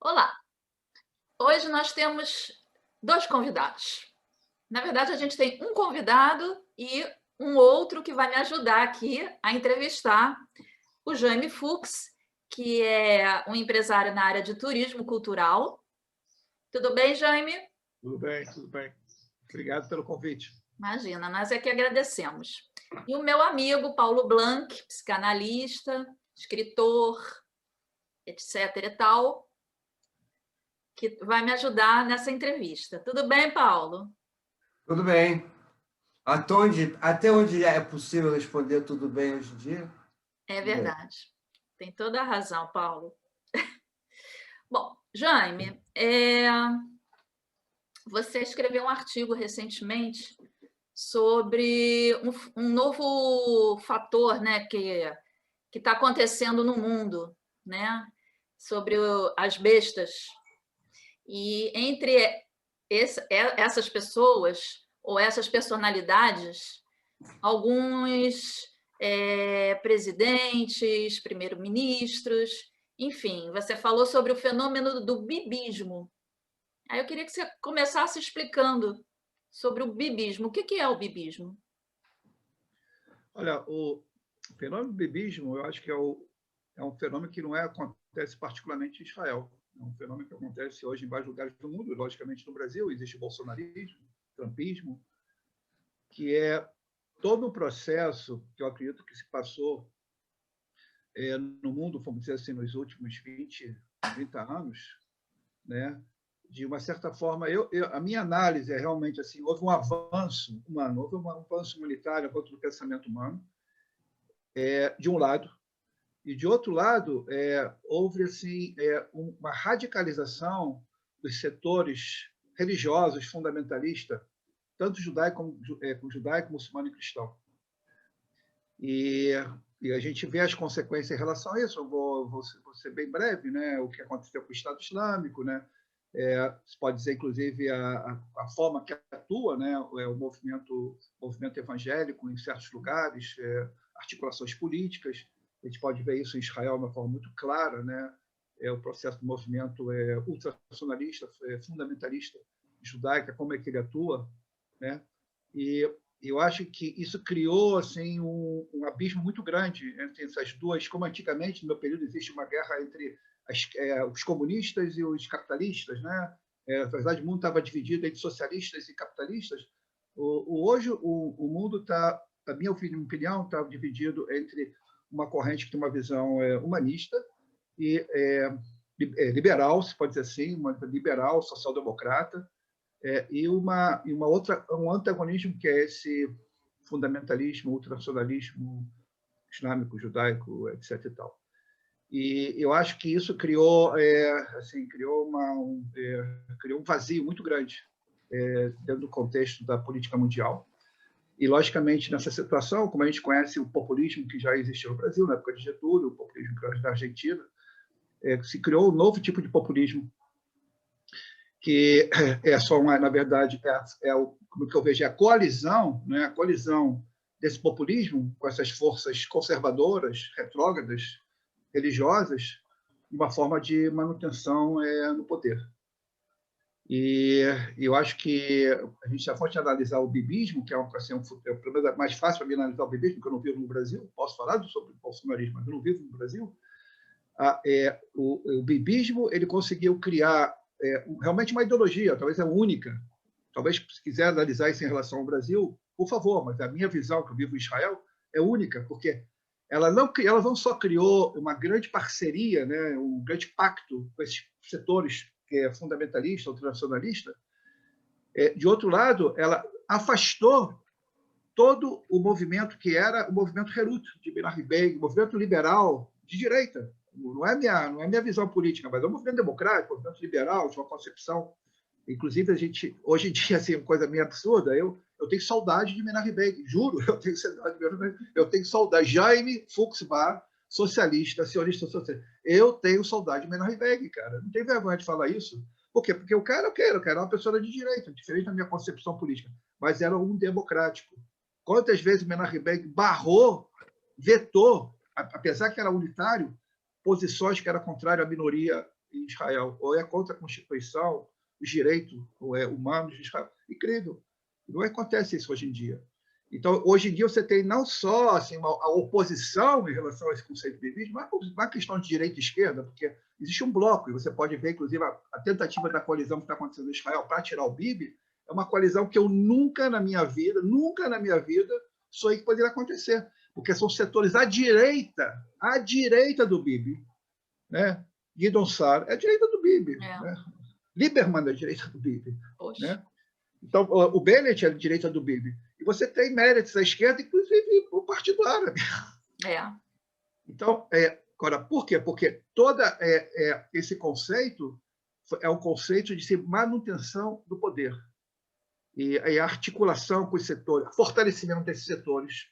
Olá! Hoje nós temos 2 convidados. Na verdade, a gente tem um convidado e um outro que vai me ajudar aqui a entrevistar o Jaime Fux, que é um empresário na área de turismo cultural. Tudo bem, Jaime? Tudo bem, tudo bem. Obrigado pelo convite. Imagina, nós é que agradecemos. E o meu amigo Paulo Blanc, psicanalista, escritor, etc e tal, que vai me ajudar nessa entrevista. Tudo bem, Paulo? Tudo bem. Até onde é possível responder tudo bem hoje em dia? É Tudo bem. verdade. Tem toda a razão, Paulo. Bom, Jaime, você escreveu um artigo recentemente sobre um novo fator, né, que está acontecendo no mundo, né, sobre as bestas. E entre essas pessoas ou essas personalidades, alguns presidentes, primeiro-ministros, enfim, você falou sobre o fenômeno do bibismo. Aí eu queria que você começasse explicando sobre o bibismo. O que é o bibismo? Olha, o fenômeno do bebismo, eu acho que é um fenômeno que não acontece particularmente em Israel. É um fenômeno que acontece hoje em vários lugares do mundo. Logicamente, no Brasil existe o bolsonarismo, o trumpismo, que é todo um processo que eu acredito que se passou no mundo, vamos dizer assim, nos últimos 20, 30 anos, né? De uma certa forma, a minha análise é realmente assim, houve um avanço humano, houve um avanço humanitário contra o pensamento humano, de um lado, e de outro lado, houve assim, uma radicalização dos setores religiosos fundamentalistas, tanto judaico, muçulmano e cristão. E a gente vê as consequências em relação a isso. Eu vou ser bem breve, né? O que aconteceu com o Estado Islâmico, né? Se pode dizer, inclusive, a forma que atua, né? O movimento evangélico em certos lugares, articulações políticas. A gente pode ver isso em Israel de uma forma muito clara, né? O processo do movimento ultranacionalista, fundamentalista judaico, como é que ele atua, né? E eu acho que isso criou assim um abismo muito grande entre essas duas. Como antigamente, no meu período, existe uma guerra entre os comunistas e os capitalistas, né? Na verdade, o mundo estava dividido entre socialistas e capitalistas. Hoje, o mundo está, na minha opinião, está dividido entre uma corrente que tem uma visão humanista e liberal, se pode dizer assim, uma liberal, social-democrata, e um antagonismo que é esse fundamentalismo, ultranacionalismo islâmico, judaico, etc. E tal. E eu acho que isso criou, criou um vazio muito grande dentro do contexto da política mundial. E, logicamente, nessa situação, como a gente conhece o populismo que já existiu no Brasil, na época de Getúlio, o populismo da Argentina, se criou um novo tipo de populismo, que na verdade, como que eu vejo, a coalizão, né? A coalizão desse populismo com essas forças conservadoras, retrógradas, religiosas, uma forma de manutenção no poder. E eu acho que a gente já pode analisar o bibismo, que é o mais fácil para mim analisar o bibismo, porque eu não vivo no Brasil, posso falar sobre o bolsonarismo, mas eu não vivo no Brasil. O bibismo ele conseguiu criar realmente uma ideologia, talvez a única. Talvez, se quiser analisar isso em relação ao Brasil, por favor, mas a minha visão, que eu vivo em Israel, é única, porque ela não só criou uma grande parceria, né, um grande pacto com esses setores que é fundamentalista, ultranacionalista, de outro lado, ela afastou todo o movimento que era o movimento Herut, de Menachem Begin, o movimento liberal de direita. Não é minha visão política, mas é um movimento democrático, um movimento liberal, de uma concepção. Inclusive, a gente, hoje em dia, assim, uma coisa meio absurda, eu tenho saudade de Menachem Begin, juro, eu tenho saudade de Menachem Begin. Eu tenho saudade. Jaime Fux Bar, socialista, sionista socialista. Eu tenho saudade de Menachem Begin, cara. Não tem vergonha de falar isso. Por quê? Porque o cara é uma pessoa de direita, diferente da minha concepção política, mas era um democrático. Quantas vezes o Menachem Begin vetou, apesar que era unitário, posições que eram contrárias à minoria em Israel, ou é contra a Constituição, os direitos humanos de Israel. Incrível. Não acontece isso hoje em dia. Então, hoje em dia, você tem não só assim, a oposição em relação a esse conceito de bibismo, não é uma questão de direita e esquerda, porque existe um bloco, e você pode ver, inclusive, a tentativa da coalizão que está acontecendo em Israel para tirar o Bibi, é uma coalizão que eu nunca na minha vida, sonhei que poderia acontecer, porque são setores à direita do Bibi, né? Guidon Saar é a direita do Bibi, né? Lieberman é a direita do Bibi, né? Então, o Bennett é a direita do Bibi. E você tem Meretz à esquerda, inclusive o Partido Árabe. Então, agora, por quê? Porque todo esse conceito é um conceito de manutenção do poder. E a articulação com os setores, fortalecimento desses setores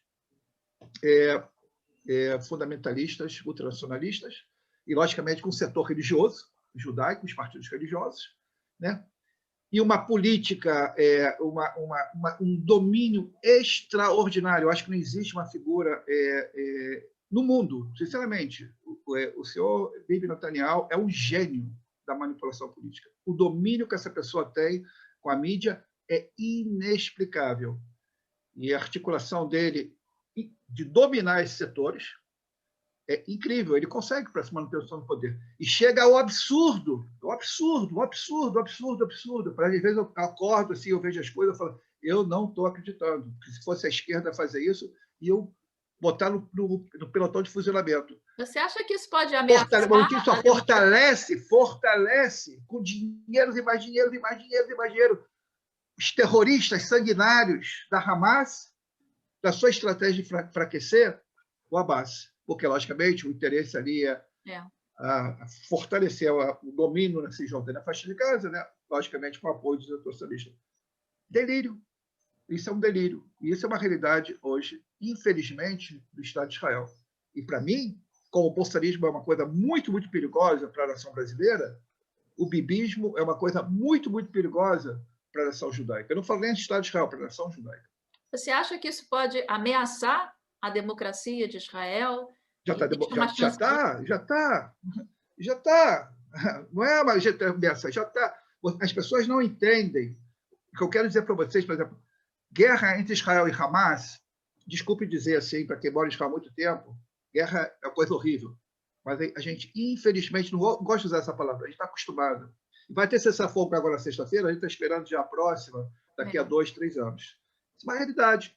fundamentalistas, ultranacionalistas, e, logicamente, com o setor religioso, judaico, os partidos religiosos, né? E uma política, um domínio extraordinário. Eu acho que não existe uma figura no mundo, sinceramente. O senhor Bibi Netanyahu é um gênio da manipulação política. O domínio que essa pessoa tem com a mídia é inexplicável. E a articulação dele de dominar esses setores é incrível. Ele consegue para essa manutenção do poder. E chega ao absurdo. Para às vezes eu acordo assim, eu vejo as coisas, eu falo, eu não estou acreditando. Porque se fosse a esquerda fazer isso, eu botar no pelotão de fuzilamento. Você acha que isso pode ameaçar? Fortalece com dinheiros e mais dinheiro, os terroristas sanguinários da Hamas, da sua estratégia de enfraquecer o Abbas. Porque, logicamente, o interesse ali é fortalecer o domínio na Cisjordânia, na faixa de Gaza, né? Logicamente, com o apoio dos setores socialistas. Delírio. Isso é um delírio. E isso é uma realidade hoje, infelizmente, do Estado de Israel. E, para mim, como o bolsonarismo é uma coisa muito, muito perigosa para a nação brasileira, o bibismo é uma coisa muito, muito perigosa para a nação judaica. Eu não falo nem do Estado de Israel, para a nação judaica. Você acha que isso pode ameaçar a democracia de Israel? Já está. Não é uma ameaça, já está. As pessoas não entendem. O que eu quero dizer para vocês, por exemplo, guerra entre Israel e Hamas, desculpe dizer assim, para quem mora em Israel há muito tempo, guerra é uma coisa horrível. Mas a gente, infelizmente, não gosta de usar essa palavra, a gente está acostumado. Vai ter cessar-fogo agora na sexta-feira, a gente está esperando já a próxima, daqui a 2, 3 anos. Isso é uma realidade.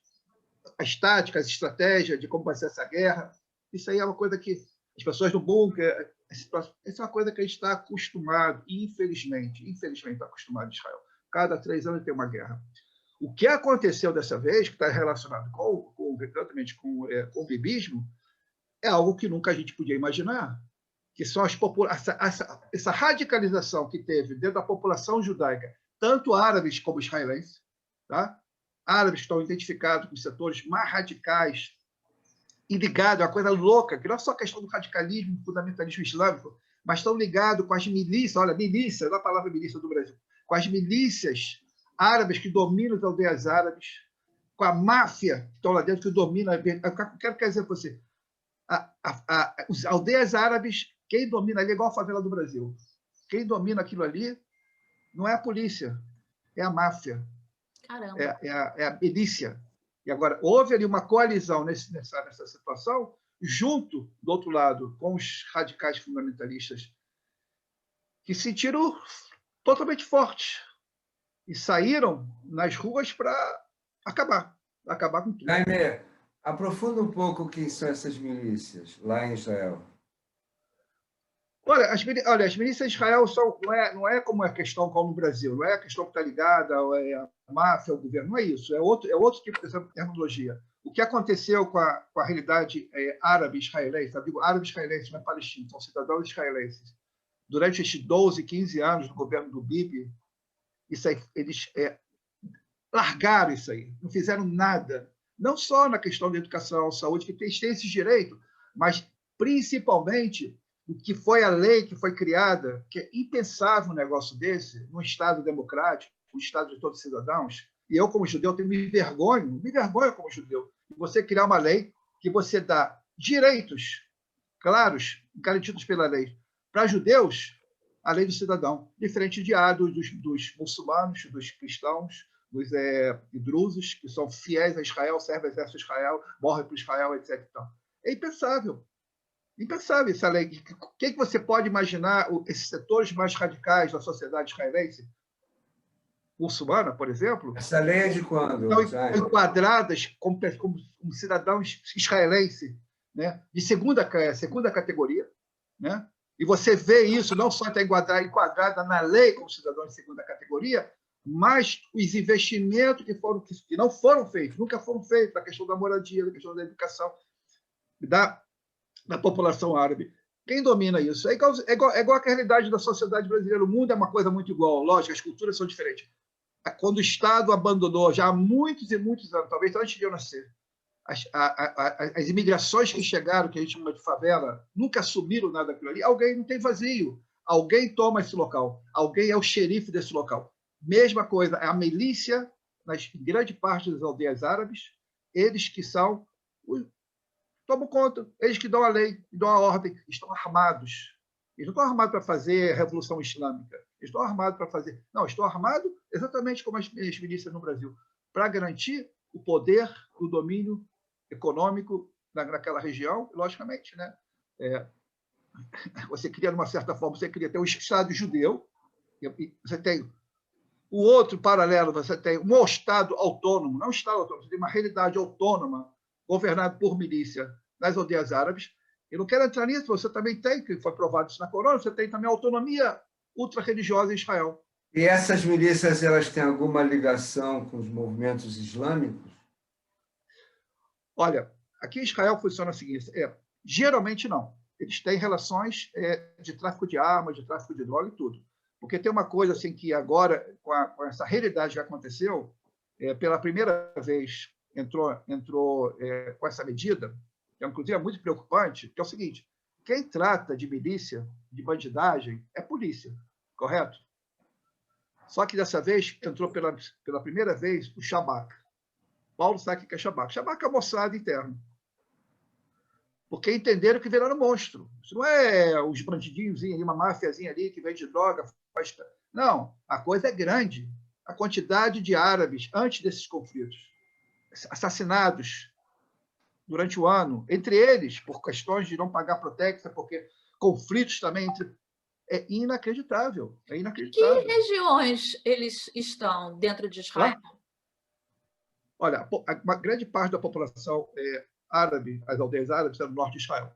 As táticas, a estratégia de como vai ser essa guerra, isso aí é uma coisa que as pessoas no bunker, isso é uma coisa que a gente está acostumado, infelizmente está acostumado em Israel. Cada 3 anos tem uma guerra. O que aconteceu dessa vez, que está relacionado exatamente com o bibismo, é algo que nunca a gente podia imaginar, que são essa radicalização que teve dentro da população judaica, tanto árabes como israelenses, tá? Árabes estão identificados com setores mais radicais e ligados a uma coisa louca, que não é só a questão do radicalismo, do fundamentalismo islâmico, mas estão ligados com as milícias, olha, milícia, não é a palavra milícia do Brasil, com as milícias árabes que dominam as aldeias árabes, com a máfia que estão lá dentro, que domina. Eu quero dizer para você, as aldeias árabes, quem domina ali é igual a favela do Brasil. Quem domina aquilo ali não é a polícia, é a máfia. Caramba. É a milícia. E agora, houve ali uma coalizão nessa situação, junto, do outro lado, com os radicais fundamentalistas, que se sentiram totalmente fortes e saíram nas ruas para acabar com tudo. Jaime, aprofunda um pouco o que são essas milícias lá em Israel. Olha, as milícias de Israel não é como a questão como no Brasil, não é a questão que está ligada à máfia, ao governo, não é isso, é outro tipo de terminologia. O que aconteceu com a realidade árabe-israelense, digo árabe-israelense, não é palestino, são cidadãos israelenses, durante estes 12, 15 anos do governo do Bibi, isso aí, eles largaram isso aí, não fizeram nada, não só na questão da educação, saúde, que eles têm esse direito, mas principalmente o que foi a lei que foi criada, que é impensável um negócio desse, num Estado democrático, um Estado de todos os cidadãos, e eu, como judeu, me vergonho como judeu, de você criar uma lei que você dá direitos claros, garantidos pela lei, para judeus, a lei do cidadão, diferente dos muçulmanos, dos cristãos, dos drusos, que são fiéis a Israel, servem ao exército de Israel, morrem para Israel, etc. Então, é impensável. Impensável essa lei. O que você pode imaginar esses setores mais radicais da sociedade israelense, muçulmana, por exemplo, Essa lei é de quando, estão enquadradas como cidadãos israelenses, né, de segunda categoria, né? E você vê isso não só está enquadrada na lei como cidadão de segunda categoria, mas os investimentos que não foram feitos, nunca foram feitos, na questão da moradia, na questão da educação da população árabe. Quem domina isso? É igual a realidade da sociedade brasileira. O mundo é uma coisa muito igual, lógico, as culturas são diferentes. Quando o Estado abandonou, já há muitos e muitos anos, talvez antes de eu nascer, as imigrações que chegaram, que a gente chama de favela, nunca assumiram nada daquilo ali. Alguém não tem vazio. Alguém toma esse local. Alguém é o xerife desse local. Mesma coisa, a milícia, nas grande parte das aldeias árabes, eles que são tomam conta, eles que dão a lei, que dão a ordem, estão armados. Eles não estão armados para fazer a Revolução Islâmica. Eles estão armados para fazer... Não, estão armados exatamente como as milícias no Brasil, para garantir o poder, o domínio econômico naquela região, logicamente, né? Você queria, de uma certa forma, você queria ter um Estado judeu, você tem o outro paralelo, você tem um Estado autônomo, não um Estado autônomo, você tem uma realidade autônoma, governado por milícia nas aldeias árabes. Eu não quero entrar nisso, você também tem, que foi provado isso na Corona, você tem também a autonomia ultra-religiosa em Israel. E essas milícias, elas têm alguma ligação com os movimentos islâmicos? Olha, aqui em Israel funciona o seguinte, geralmente não. Eles têm relações de tráfico de armas, de tráfico de droga e tudo. Porque tem uma coisa assim que agora, com essa realidade que aconteceu, pela primeira vez entrou com essa medida, que inclusive é muito preocupante, que é o seguinte, quem trata de milícia, de bandidagem, é polícia, correto? Só que dessa vez entrou pela primeira vez o Shabak. Paulo sabe o que é Shabak. Shabak é a Mossad interno. Porque entenderam que viraram monstro. Isso não é os bandidinhos, uma máfiazinha ali que vende droga. Não, a coisa é grande. A quantidade de árabes antes desses conflitos, assassinados durante o ano, entre eles, por questões de não pagar proteção, porque conflitos também é inacreditável. É inacreditável. Que regiões eles estão dentro de Israel? Olha, uma grande parte da população árabe, as aldeias árabes, estão no norte de Israel.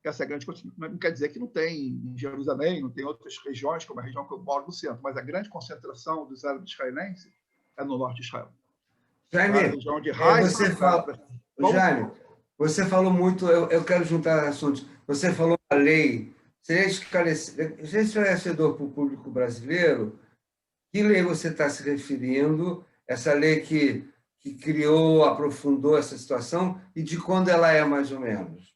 Essa é a grande coisa. Não quer dizer que não tem em Jerusalém, não tem outras regiões, como a região que eu moro no centro, mas a grande concentração dos árabes israelenses é no norte de Israel. Jaime, região de Haifa, Jaime, você falou muito, eu quero juntar assuntos. Você falou a lei. Seria esclarecedor para o público brasileiro que lei você está se referindo, essa lei que criou, aprofundou essa situação, e de quando ela é, mais ou menos?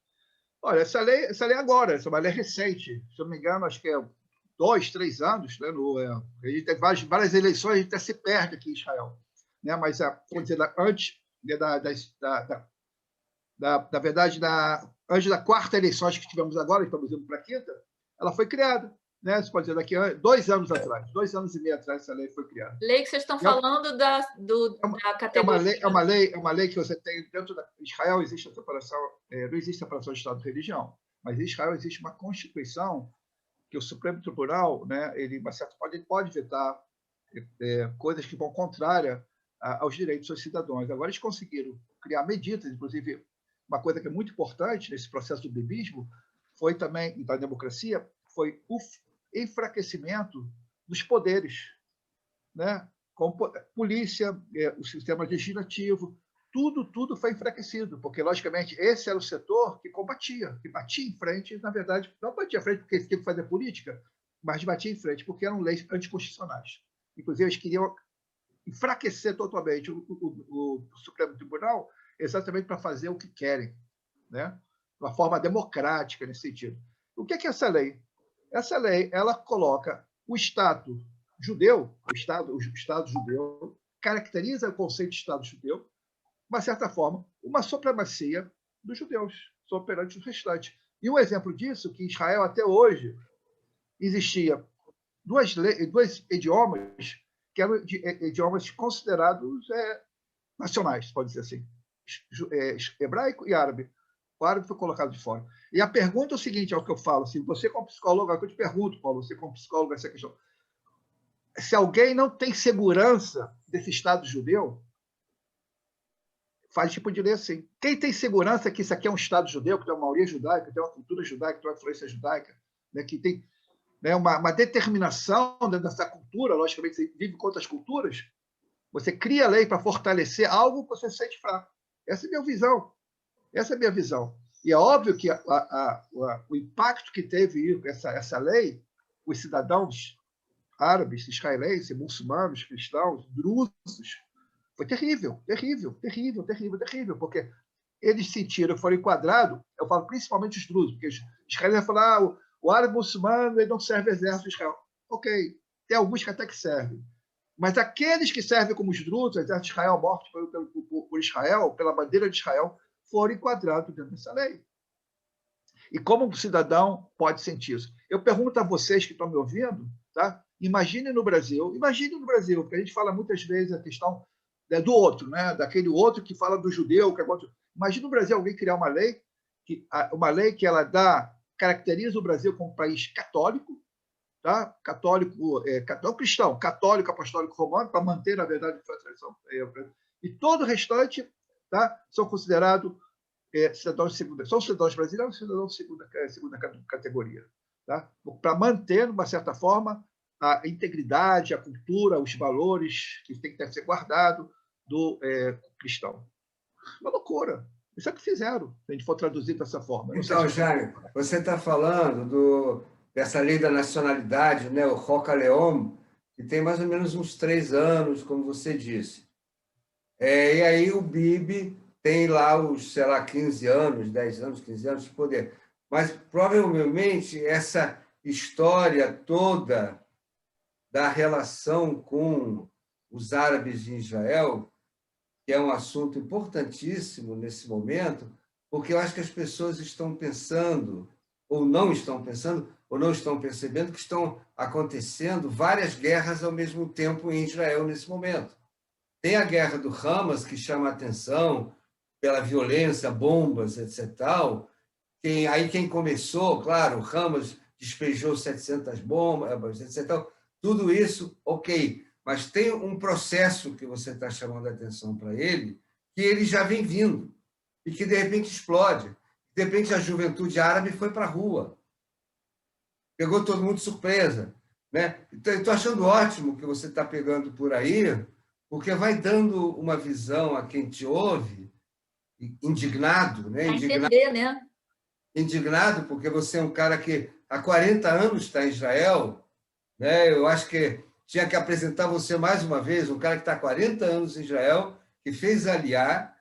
Olha, essa lei agora, essa é uma lei recente, se eu não me engano, acho que é 2, 3 anos, né? A gente tem várias eleições, a gente até se perde aqui em Israel. Né? Mas, vamos dizer, antes da verdade, antes da quarta eleição que tivemos agora, estamos indo para a quinta, ela foi criada. Né? Você pode dizer, daqui a 2 anos atrás, 2 anos e meio atrás, essa lei foi criada. Lei que vocês estão falando da categoria. É uma lei que você tem dentro da Israel, existe a separação, não existe separação de Estado e religião, mas em Israel existe uma Constituição que o Supremo Tribunal, né, ele pode vetar coisas que vão contrária aos direitos dos cidadãos. Agora eles conseguiram criar medidas, inclusive uma coisa que é muito importante nesse processo do bibismo foi também, da democracia, foi o enfraquecimento dos poderes, né? Como polícia, o sistema legislativo, tudo foi enfraquecido, porque, logicamente, esse era o setor que combatia, que batia em frente, na verdade, não batia em frente porque eles tinham que fazer política, mas batia em frente porque eram leis anticonstitucionais. Inclusive, eles queriam enfraquecer totalmente o Supremo Tribunal exatamente para fazer o que querem, né? De uma forma democrática nesse sentido. O que é essa lei? Essa lei, ela coloca o Estado judeu, o Estado judeu, caracteriza o conceito de Estado judeu, de uma certa forma, uma supremacia dos judeus, perante os restantes. E um exemplo disso, que Israel até hoje, existia dois idiomas que eram idiomas considerados nacionais, pode dizer assim, hebraico e árabe. O árabe foi colocado de fora. E a pergunta é o seguinte, é o que eu falo, assim, você como psicólogo, é o que eu te pergunto, Paulo, você como psicólogo, essa questão, se alguém não tem segurança desse Estado judeu, faz tipo de ler assim. Quem tem segurança que isso aqui é um Estado judeu, que tem uma maioria judaica, que tem uma cultura judaica, que tem uma influência judaica, né, que tem, né, uma determinação dessa cultura, logicamente, você vive com outras culturas, você cria lei para fortalecer algo que você sente fraco. Essa é a minha visão. Essa é a minha visão. E é óbvio que o impacto que teve essa lei, os cidadãos árabes, israelenses, muçulmanos, cristãos, drusos, foi terrível, terrível, terrível, terrível, terrível, porque eles sentiram, foram enquadrados, eu falo principalmente os drusos, porque os israelenses vão falar, o árabe muçulmano ele não serve exército de Israel. Ok, tem alguns que até que servem. Mas aqueles que servem como os drusos, o exército de Israel, morto por Israel, pela bandeira de Israel, foram enquadrados dentro dessa lei. E como um cidadão pode sentir isso? Eu pergunto a vocês que estão me ouvindo, tá? Imagine no Brasil, porque a gente fala muitas vezes a questão do outro, né? Daquele outro que fala do judeu, que é outro. Imagina no Brasil alguém criar uma lei que ela caracteriza o Brasil como um país católico, tá? Católico, não cristão, católico, apostólico romano, para manter, na verdade, a tradição. E todo o restante, tá? São considerados cidadãos de segunda, são cidadãos brasileiros, cidadãos de segunda categoria, tá? Para manter, de uma certa forma, a integridade, a cultura, os valores que tem que ser guardado do cristão. Uma loucura. Isso é o que fizeram, se a gente for traduzir dessa forma. Então, Jaime, você está falando dessa lei da nacionalidade, né, o Roca León, que tem mais ou menos uns 3 anos, como você disse. E aí o Bibi tem lá os, sei lá, 15 anos, 10 anos, 15 anos de poder. Mas, provavelmente, essa história toda da relação com os árabes de Israel, que é um assunto importantíssimo nesse momento, porque eu acho que as pessoas estão pensando, ou não estão pensando, ou não estão percebendo que estão acontecendo várias guerras ao mesmo tempo em Israel nesse momento. Tem a guerra do Hamas, que chama a atenção pela violência, bombas, etc. Aí quem começou, claro, o Hamas despejou 700 bombas, etc. Tudo isso, ok. Mas tem um processo que você está chamando a atenção para ele, que ele já vem vindo, e que, de repente, explode. De repente, a juventude árabe foi para a rua. Pegou todo mundo de surpresa. Né? Então, estou achando ótimo que você está pegando por aí, porque vai dando uma visão a quem te ouve, indignado, né? Entender, né? Indignado, porque você é um cara que há 40 anos está em Israel, né? Eu acho que tinha que apresentar você mais uma vez, um cara que está há 40 anos em Israel, que fez Aliá,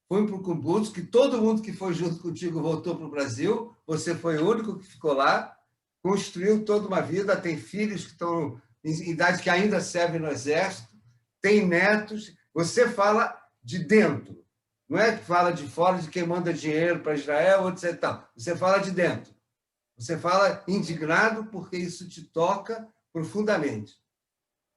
foi para o Kibbutz, que todo mundo que foi junto contigo voltou para o Brasil, você foi o único que ficou lá, construiu toda uma vida, tem filhos que estão em idade que ainda servem no exército, tem netos, você fala de dentro, não é que fala de fora, de quem manda dinheiro para Israel, etc. Você fala de dentro. Você fala indignado porque isso te toca profundamente.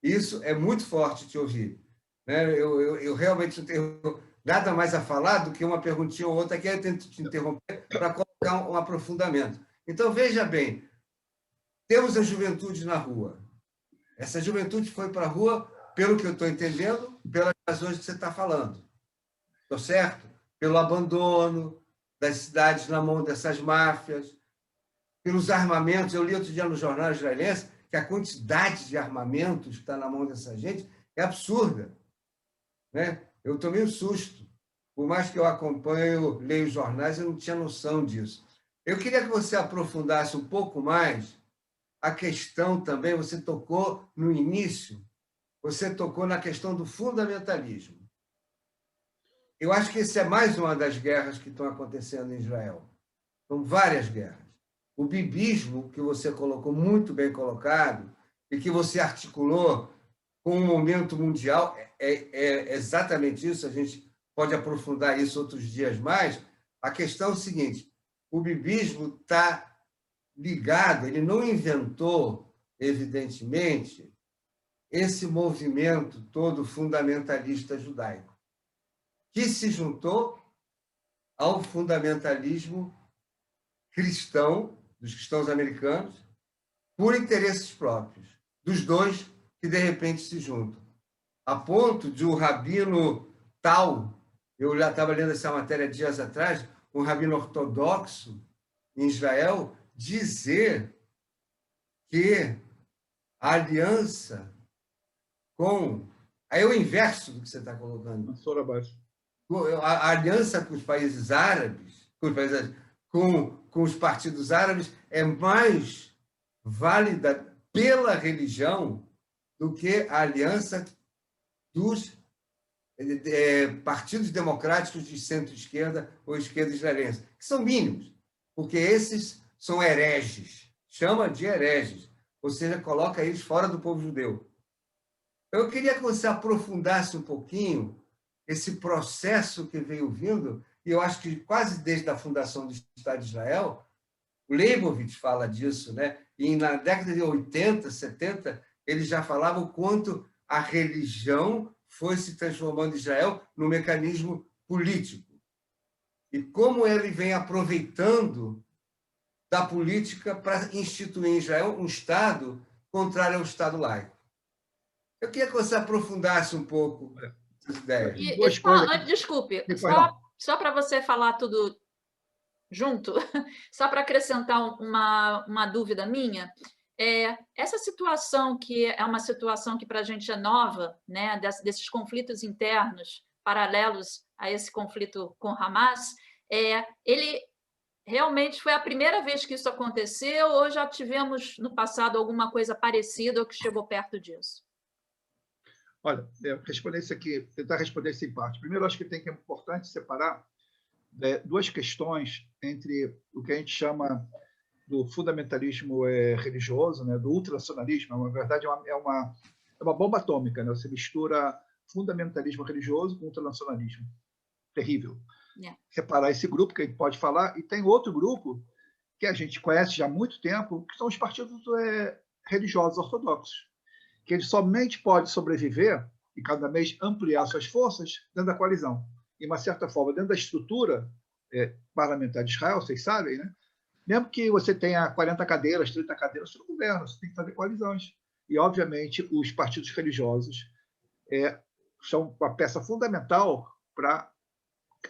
Isso é muito forte te ouvir. Eu realmente não tenho nada mais a falar do que uma perguntinha ou outra que eu tento te interromper para colocar um aprofundamento. Então, veja bem, temos a juventude na rua. Essa juventude foi para a rua, pelo que eu estou entendendo, pelas razões que você está falando. Estou certo? Pelo abandono das cidades na mão dessas máfias, pelos armamentos. Eu li outro dia no jornal israelense que a quantidade de armamentos que está na mão dessa gente é absurda. Né? Eu tomei um susto. Por mais que eu acompanho, leio jornais, eu não tinha noção disso. Eu queria que você aprofundasse um pouco mais a questão também, você tocou no início, você tocou na questão do fundamentalismo. Eu acho que essa é mais uma das guerras que estão acontecendo em Israel. São várias guerras. O bibismo, que você colocou muito bem colocado, e que você articulou com um momento mundial, é exatamente isso, a gente pode aprofundar isso outros dias mais. A questão é o seguinte, o bibismo está ligado, ele não inventou, evidentemente, esse movimento todo fundamentalista judaico, que se juntou ao fundamentalismo cristão, dos cristãos americanos, por interesses próprios, dos dois que, de repente, se juntam. A ponto de um rabino tal, eu já estava lendo essa matéria dias atrás, um rabino ortodoxo em Israel, dizer que a aliança com... Aí é o inverso do que você está colocando. A aliança com os países árabes, com os partidos árabes, é mais válida pela religião do que a aliança dos partidos democráticos de centro-esquerda ou esquerda israelense, que são mínimos, porque esses são hereges, chama de hereges, ou seja, coloca eles fora do povo judeu. Eu queria que você aprofundasse um pouquinho esse processo que veio vindo, e eu acho que quase desde a fundação do Estado de Israel, o Leibovitz fala disso, né? E na década de 80, 70, ele já falava o quanto a religião foi se transformando em Israel num mecanismo político. E como ele vem aproveitando da política para instituir em Israel um Estado contrário ao Estado laico. Eu queria que você aprofundasse um pouco essa ideia. Desculpe, só para você falar tudo junto, só para acrescentar uma dúvida minha, essa situação que é uma situação que para a gente é nova, né, desses conflitos internos paralelos a esse conflito com Hamas, ele realmente foi a primeira vez que isso aconteceu ou já tivemos no passado alguma coisa parecida ou que chegou perto disso? Olha, responder isso aqui, tentar responder isso em parte. Primeiro, acho que é importante separar duas questões entre o que a gente chama do fundamentalismo religioso, né, do ultranacionalismo. Na verdade, é uma bomba atômica, né? Você mistura fundamentalismo religioso com ultranacionalismo. Terrível. Separar esse grupo que a gente pode falar, e tem outro grupo que a gente conhece já há muito tempo, que são os partidos religiosos ortodoxos, que ele somente pode sobreviver e cada mês ampliar suas forças dentro da coalizão. E, de uma certa forma, dentro da estrutura parlamentar de Israel, vocês sabem, né? Mesmo que você tenha 40 cadeiras, 30 cadeiras, você não governa, você tem que fazer coalizões. E, obviamente, os partidos religiosos são uma peça fundamental para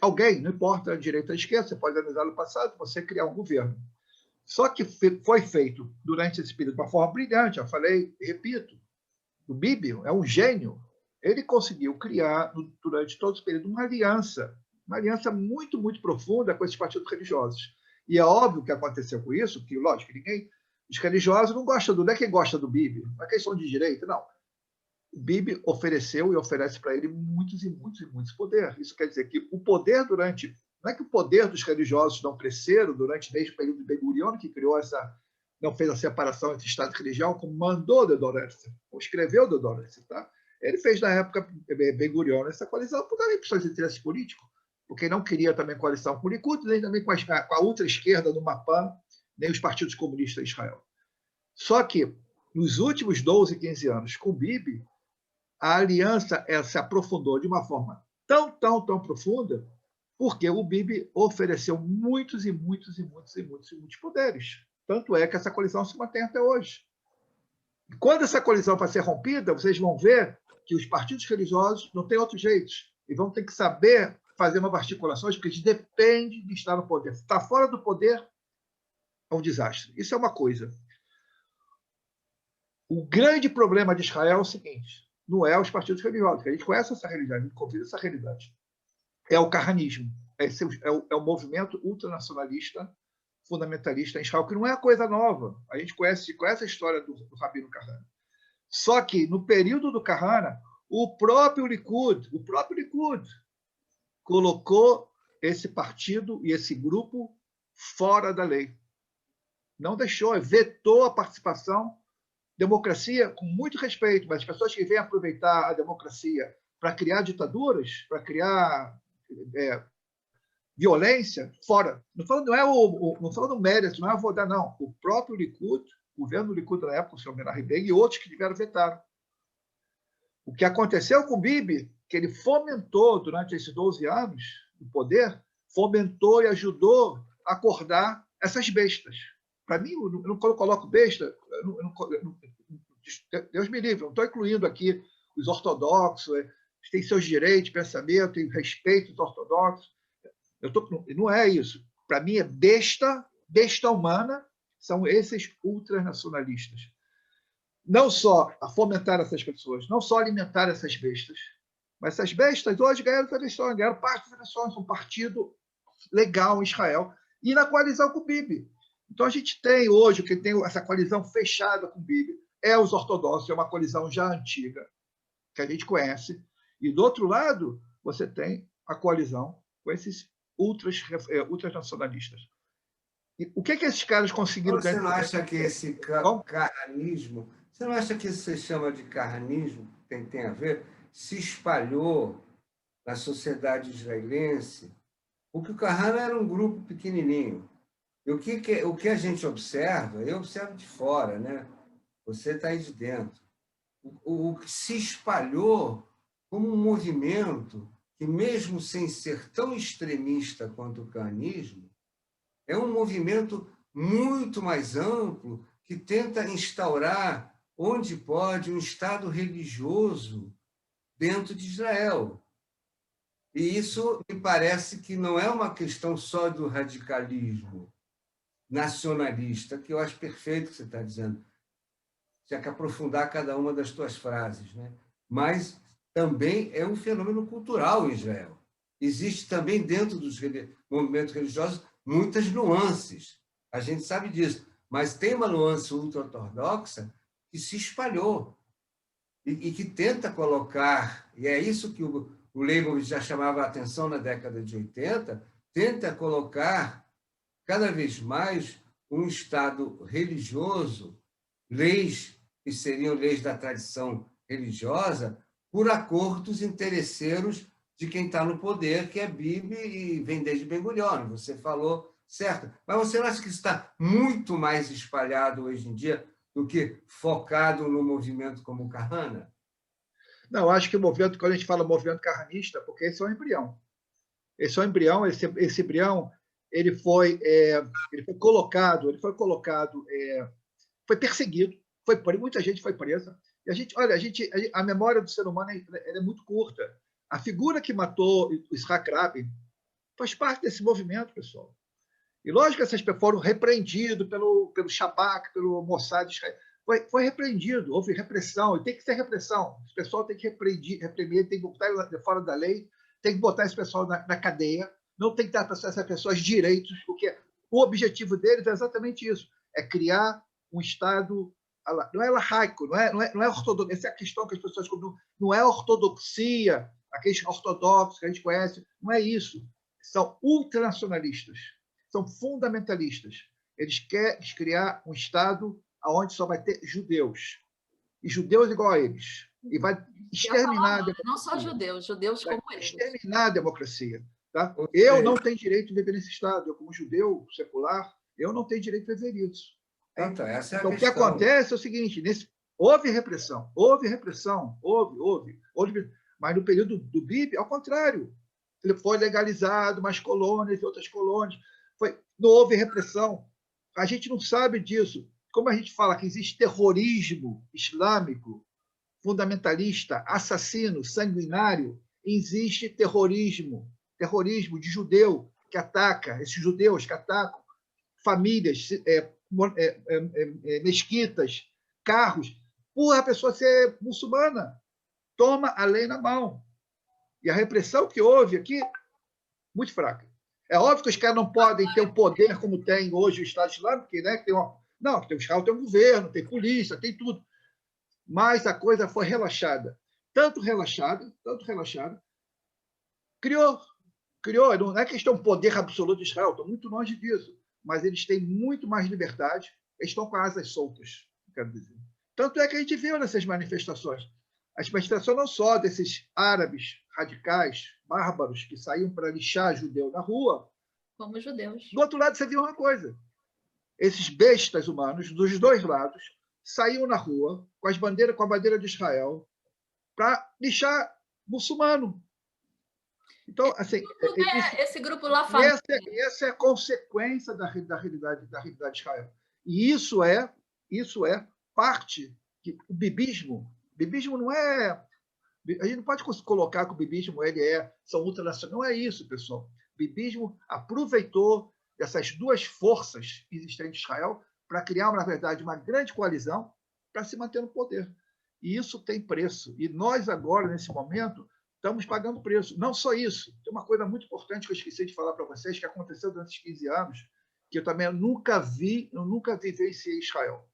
alguém, não importa a direita ou a esquerda, você pode analisar no passado, você criar um governo. Só que foi feito durante esse período de uma forma brilhante, eu falei, repito, o Bibi é um gênio. Ele conseguiu criar, durante todo esse período, uma aliança muito, muito profunda com esses partidos religiosos. E é óbvio que aconteceu com isso, que, lógico, os religiosos não gostam não é quem gosta do Bibi, não é questão de direita, não. O Bibi ofereceu e oferece para ele muitos e muitos e muitos poderes. Isso quer dizer que o poder não é que o poder dos religiosos não cresceram desde o período de Ben-Gurion, que não fez a separação entre Estado e religião, como mandou Theodor Herzl, ou escreveu Theodor Herzl, tá? Ele fez, na época, Ben-Gurion, essa coalizão por questões de interesses políticos, porque não queria também coalição com o Likud, nem também com a ultra-esquerda do Mapan, nem os partidos comunistas de Israel. Só que, nos últimos 12, 15 anos, com o Bibi, a aliança se aprofundou de uma forma tão profunda, porque o Bibi ofereceu muitos e muitos e muitos e muitos e muitos poderes. Tanto é que essa coalizão se mantém até hoje. E quando essa coalizão vai ser rompida, vocês vão ver que os partidos religiosos não têm outro jeito. E vão ter que saber fazer novas articulações, porque eles dependem de estar no poder. Se está fora do poder, é um desastre. Isso é uma coisa. O grande problema de Israel é o seguinte: não é os partidos religiosos, que a gente conhece essa realidade, a gente convive essa realidade. É o carranismo, é o movimento ultranacionalista, fundamentalista em Israel, que não é coisa nova. A gente conhece a história do Rabino Kahana. Só que, no período do Kahana, o próprio Likud colocou esse partido e esse grupo fora da lei. Não deixou, vetou a participação. Democracia, com muito respeito, mas as pessoas que vêm aproveitar a democracia para criar ditaduras, para criar violência, fora. Não falando do mérito, não é a votar, não. O próprio Likud, o governo do Likud na época, o senhor Menachem Begin e outros que tiveram vetaram. O que aconteceu com o Bibi, que ele fomentou durante esses 12 anos no poder, fomentou e ajudou a acordar essas bestas. Para mim, quando eu coloco besta, Deus me livre, não estou incluindo aqui os ortodoxos, têm seus direitos de pensamento, tem respeito aos ortodoxos. Não é isso. Para mim, é besta humana, são esses ultranacionalistas. Não só a fomentar essas pessoas, não só alimentar essas bestas, mas essas bestas hoje ganharam eleições, ganharam parte das eleições, um partido legal em Israel, e na coalizão com o Bibi. Então, a gente tem hoje, que tem essa coalizão fechada com o Bibi, é os ortodoxos, é uma coalizão já antiga, que a gente conhece, e do outro lado, você tem a coalizão com esses ultranacionalistas. E o que esses caras conseguiram... Você não acha que esse carranismo, você não acha que isso se chama de carranismo, tem a ver, se espalhou na sociedade israelense? Porque o Kahana era um grupo pequenininho. E o que a gente observa, eu observo de fora, né? Você está aí de dentro. O que se espalhou como um movimento que, mesmo sem ser tão extremista quanto o cahanismo, é um movimento muito mais amplo que tenta instaurar, onde pode, um Estado religioso dentro de Israel. E isso me parece que não é uma questão só do radicalismo nacionalista, que eu acho perfeito o que você está dizendo. Tinha que aprofundar cada uma das tuas frases, né? Mas também é um fenômeno cultural em Israel. Existe também, dentro dos movimentos religiosos, muitas nuances. A gente sabe disso. Mas tem uma nuance ultra-ortodoxa que se espalhou e que tenta colocar, e é isso que o Leibovitz já chamava a atenção na década de 80, tenta colocar cada vez mais um Estado religioso, leis que seriam leis da tradição religiosa, por acordos interesseiros de quem está no poder, que é Bibi e vem desde Ben-Gurion. Você falou certo. Mas você não acha que isso está muito mais espalhado hoje em dia do que focado no movimento como o Kahana? Não, acho que o movimento, quando a gente fala movimento carranista, porque esse é um embrião. Esse é um embrião, esse embrião ele foi colocado, foi perseguido, muita gente foi presa. E a memória do ser humano é muito curta. A figura que matou o Yitzhak Rabin faz parte desse movimento, pessoal. E lógico que essas pessoas foram repreendidas pelo Shabak, pelo Mossad de Israel. Foi repreendido, houve repressão, e tem que ter repressão. O pessoal tem que reprimir, tem que botar fora da lei, tem que botar esse pessoal na cadeia, não tem que dar para essas pessoas direitos, porque o objetivo deles é exatamente isso, é criar um Estado, não é laico, não é ortodoxo, essa é a questão que as pessoas não é ortodoxia, aqueles ortodoxos que a gente conhece, não é isso. São ultranacionalistas, são fundamentalistas. Eles querem criar um Estado onde só vai ter judeus. E judeus igual a eles. E vai exterminar a democracia. Não só judeus como eles. Exterminar a democracia. Tá? Eu não tenho direito de viver nesse Estado. Eu, como judeu secular, eu não tenho direito de viver isso. Tá? Então, essa é a então, questão. O que acontece é o seguinte, houve repressão, houve, mas no período do Bibi, ao contrário, ele foi legalizado, mais colônias e outras colônias, não houve repressão. A gente não sabe disso. Como a gente fala que existe terrorismo islâmico, fundamentalista, assassino, sanguinário, existe terrorismo de judeu que ataca, esses judeus que atacam famílias, mesquitas, carros, por a pessoa ser muçulmana. Toma a lei na mão. E a repressão que houve aqui, muito fraca. É óbvio que os caras não podem ter o poder como tem hoje o Estado Islâmico, né? Que tem o Israel tem um governo, tem polícia, tem tudo. Mas a coisa foi relaxada. Tanto relaxada, criou. Não é questão de poder absoluto de Israel, estou muito longe disso. Mas eles têm muito mais liberdade, eles estão com asas soltas, quero dizer. Tanto é que a gente viu nessas manifestações. As manifestações não só desses árabes radicais, bárbaros, que saíam para lixar judeu na rua, Como os judeus. Do outro lado, você viu uma coisa. Esses bestas humanos, dos dois lados, saíam na rua com a bandeira de Israel para lixar muçulmano. Então, assim, Esse grupo lá e fala. essa é a consequência da realidade de Israel. E isso é parte que o bibismo não é. A gente não pode colocar que o bibismo são ultranacionais. Não é isso, pessoal. O bibismo aproveitou essas duas forças existentes em Israel para criar, na verdade, uma grande coalizão para se manter no poder. E isso tem preço. E nós, agora, nesse momento, estamos pagando preço. Não só isso. Tem uma coisa muito importante que eu esqueci de falar para vocês, que aconteceu durante esses 15 anos, que eu também nunca vivenciei em Israel.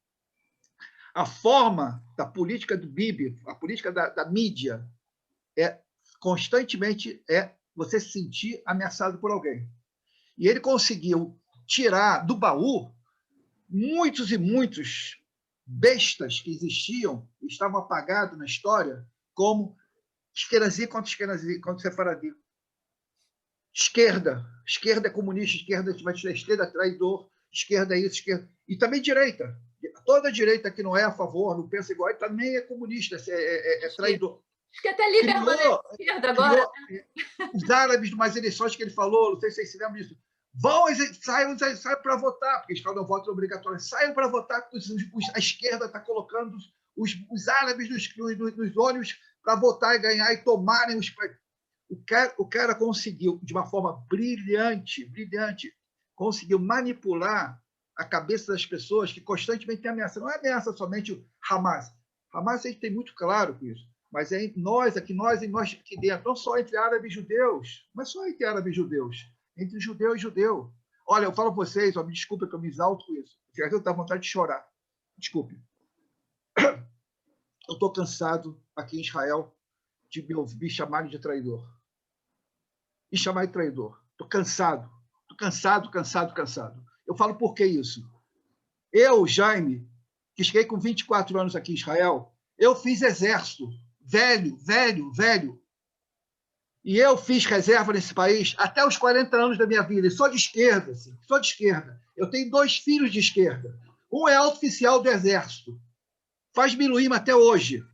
A forma da política do Bibi, a política da mídia, constantemente você se sentir ameaçado por alguém. E ele conseguiu tirar do baú muitos e muitos bestas que existiam, estavam apagados na história, como Ashkenazi contra Sefaradim. Esquerda é comunista, esquerda é traidor, esquerda é isso, esquerda. E também direita. Toda direita que não é a favor, não pensa igual, também é comunista, é traidor. Acho que até Lieberman é esquerda agora. Os árabes, numas eleições que ele falou, não sei se vocês se lembram disso, saiam para votar, porque eles falam voto obrigatório, saiam para votar, porque a esquerda está colocando os árabes nos ônibus para votar e ganhar e tomarem os... O cara conseguiu, de uma forma brilhante, conseguiu manipular a cabeça das pessoas que constantemente têm ameaça. Não é ameaça somente o Hamas. Hamas a gente tem muito claro com isso. Mas é nós aqui dentro, não só entre árabes e judeus, mas só entre árabes e judeus, entre judeu e judeu. Olha, eu falo para vocês, me desculpe que eu me exalto com isso, porque às vezes eu tenho vontade de chorar. Desculpe. Eu estou cansado aqui em Israel de me ouvir chamarem de traidor. E chamar de traidor. Estou cansado. Cansado. Eu falo por que isso? Eu, Jaime, que cheguei com 24 anos aqui em Israel, eu fiz exército. Velho. E eu fiz reserva nesse país até os 40 anos da minha vida. E sou de esquerda, assim, sou de esquerda. Eu tenho 2 filhos de esquerda. Um é oficial do exército. Faz miluim até hoje.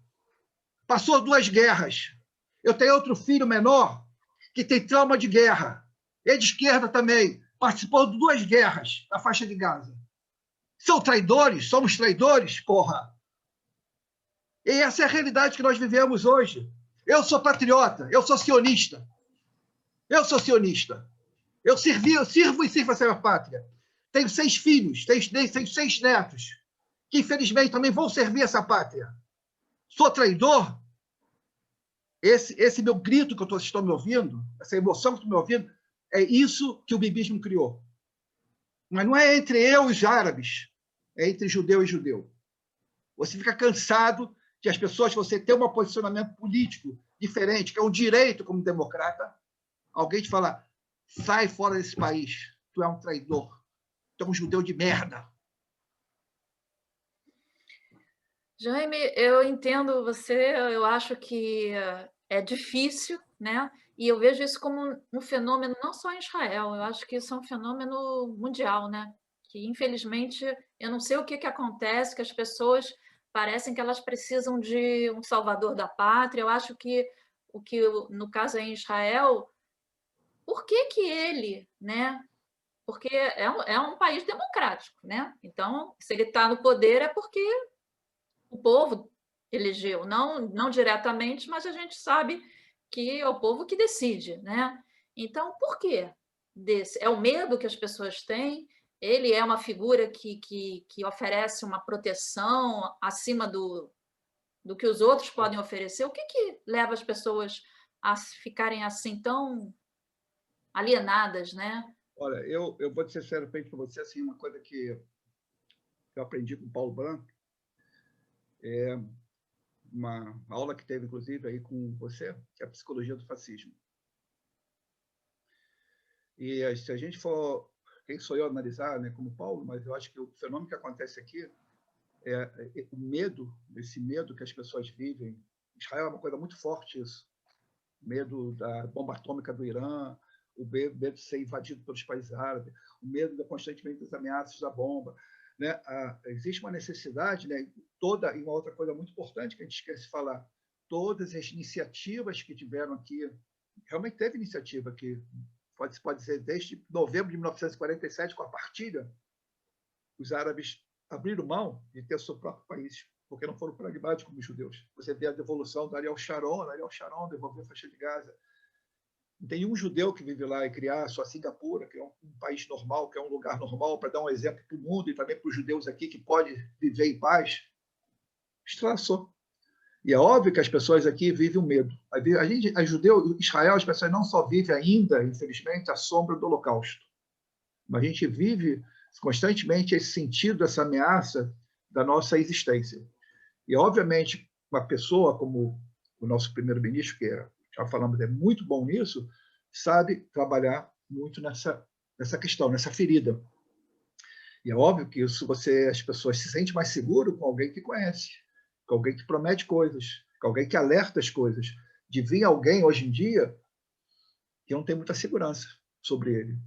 Passou 2 guerras. Eu tenho outro filho menor que tem trauma de guerra. É de esquerda também. Participou de 2 guerras na faixa de Gaza. São traidores? Somos traidores? Porra! E essa é a realidade que nós vivemos hoje. Eu sou patriota, eu sou sionista. Eu sirvo e sirvo a minha pátria. Tenho 6 filhos, tenho 6 netos, que infelizmente também vão servir essa pátria. Sou traidor? Esse meu grito que vocês estão me ouvindo, essa emoção que estão me ouvindo, é isso que o bibismo criou. Mas não é entre eu e os árabes, é entre judeu e judeu. Você fica cansado de as pessoas, você ter um posicionamento político diferente, que é um direito como democrata, alguém te falar, sai fora desse país, tu é um traidor, tu é um judeu de merda. Jaime, eu entendo você, eu acho que é difícil, né? E eu vejo isso como um fenômeno não só em Israel, eu acho que isso é um fenômeno mundial, né? Que infelizmente eu não sei o que acontece, que as pessoas parecem que elas precisam de um salvador da pátria. Eu acho que no caso aí em Israel, por que ele, né? Porque é um país democrático, né? Então, se ele está no poder é porque o povo elegeu, não diretamente, mas a gente sabe que é o povo que decide, né? Então, por quê? É o medo que as pessoas têm? Ele é uma figura que oferece uma proteção acima do que os outros podem oferecer? O que leva as pessoas a ficarem assim tão alienadas, né? Olha, eu vou ser sincero para você, assim, uma coisa que eu aprendi com o Paulo Branco, uma aula que teve, inclusive, aí com você, que é a psicologia do fascismo. E se a gente for, quem sou eu analisar, né, como Paulo, mas eu acho que o fenômeno que acontece aqui é o medo, esse medo que as pessoas vivem. Israel é uma coisa muito forte isso. Medo da bomba atômica do Irã, o medo de ser invadido pelos países árabes, o medo constantemente das ameaças da bomba. Né? Existe uma necessidade, né? E uma outra coisa muito importante que a gente esquece de falar, todas as iniciativas que tiveram aqui, realmente teve iniciativa aqui, pode dizer, desde novembro de 1947, com a partilha, os árabes abriram mão de ter seu próprio país, porque não foram pragmáticos como os judeus. Você vê a devolução do Ariel Sharon devolveu a faixa de Gaza. Não tem um judeu que vive lá e criar a sua Singapura, que é um país normal, que é um lugar normal, para dar um exemplo para o mundo e também para os judeus aqui, que pode viver em paz. Estraçou. E é óbvio que as pessoas aqui vivem o medo. A judeu, Israel, as pessoas não só vivem ainda, infelizmente, a sombra do Holocausto. Mas a gente vive constantemente esse sentido, essa ameaça da nossa existência. E, obviamente, uma pessoa como o nosso primeiro-ministro, que já falamos, é muito bom nisso, sabe trabalhar muito nessa questão, nessa ferida. E é óbvio que isso as pessoas se sentem mais seguras com alguém que conhece, com alguém que promete coisas, com alguém que alerta as coisas. De vir alguém, hoje em dia, que não tem muita segurança sobre ele.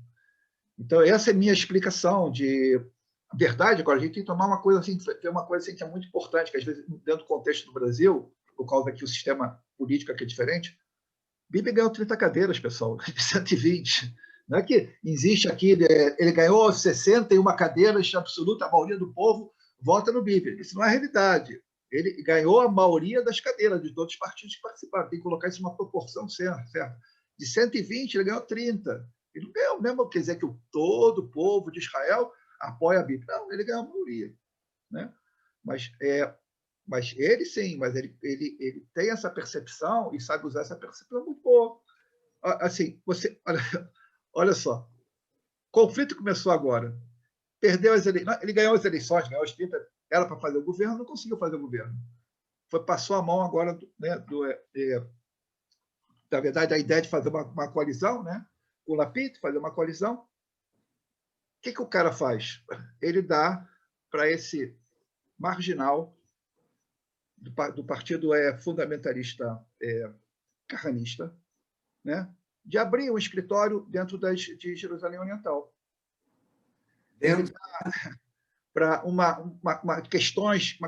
Então, essa é a minha explicação de verdade. Agora, a gente tem que tomar uma coisa assim, ter uma coisa assim que é muito importante, que às vezes, dentro do contexto do Brasil, por causa que o sistema político aqui é diferente, Bibi ganhou 30 cadeiras, pessoal, de 120. Não é que existe aqui, ele ganhou 61 cadeiras, absoluta, a maioria do povo vota no Bibi. Isso não é a realidade. Ele ganhou a maioria das cadeiras de todos os partidos que participaram. Tem que colocar isso numa proporção certa. De 120, ele ganhou 30. Ele não ganhou mesmo, quer dizer que todo o povo de Israel apoia a Bibi. Não, ele ganhou a maioria. Né? Mas ele sim, mas ele tem essa percepção e sabe usar essa percepção muito boa. Assim, olha só, o conflito começou agora. Perdeu as eleições, ele ganhou as eleições, ganhou os 30, era para fazer o governo, não conseguiu fazer o governo. Passou a mão agora, né, na verdade, a ideia de fazer uma coalizão, né, com o Lapid, fazer uma coalizão. O que o cara faz? Ele dá para esse marginal do partido fundamentalista carranista, né, de abrir um escritório dentro de Jerusalém Oriental. Para uma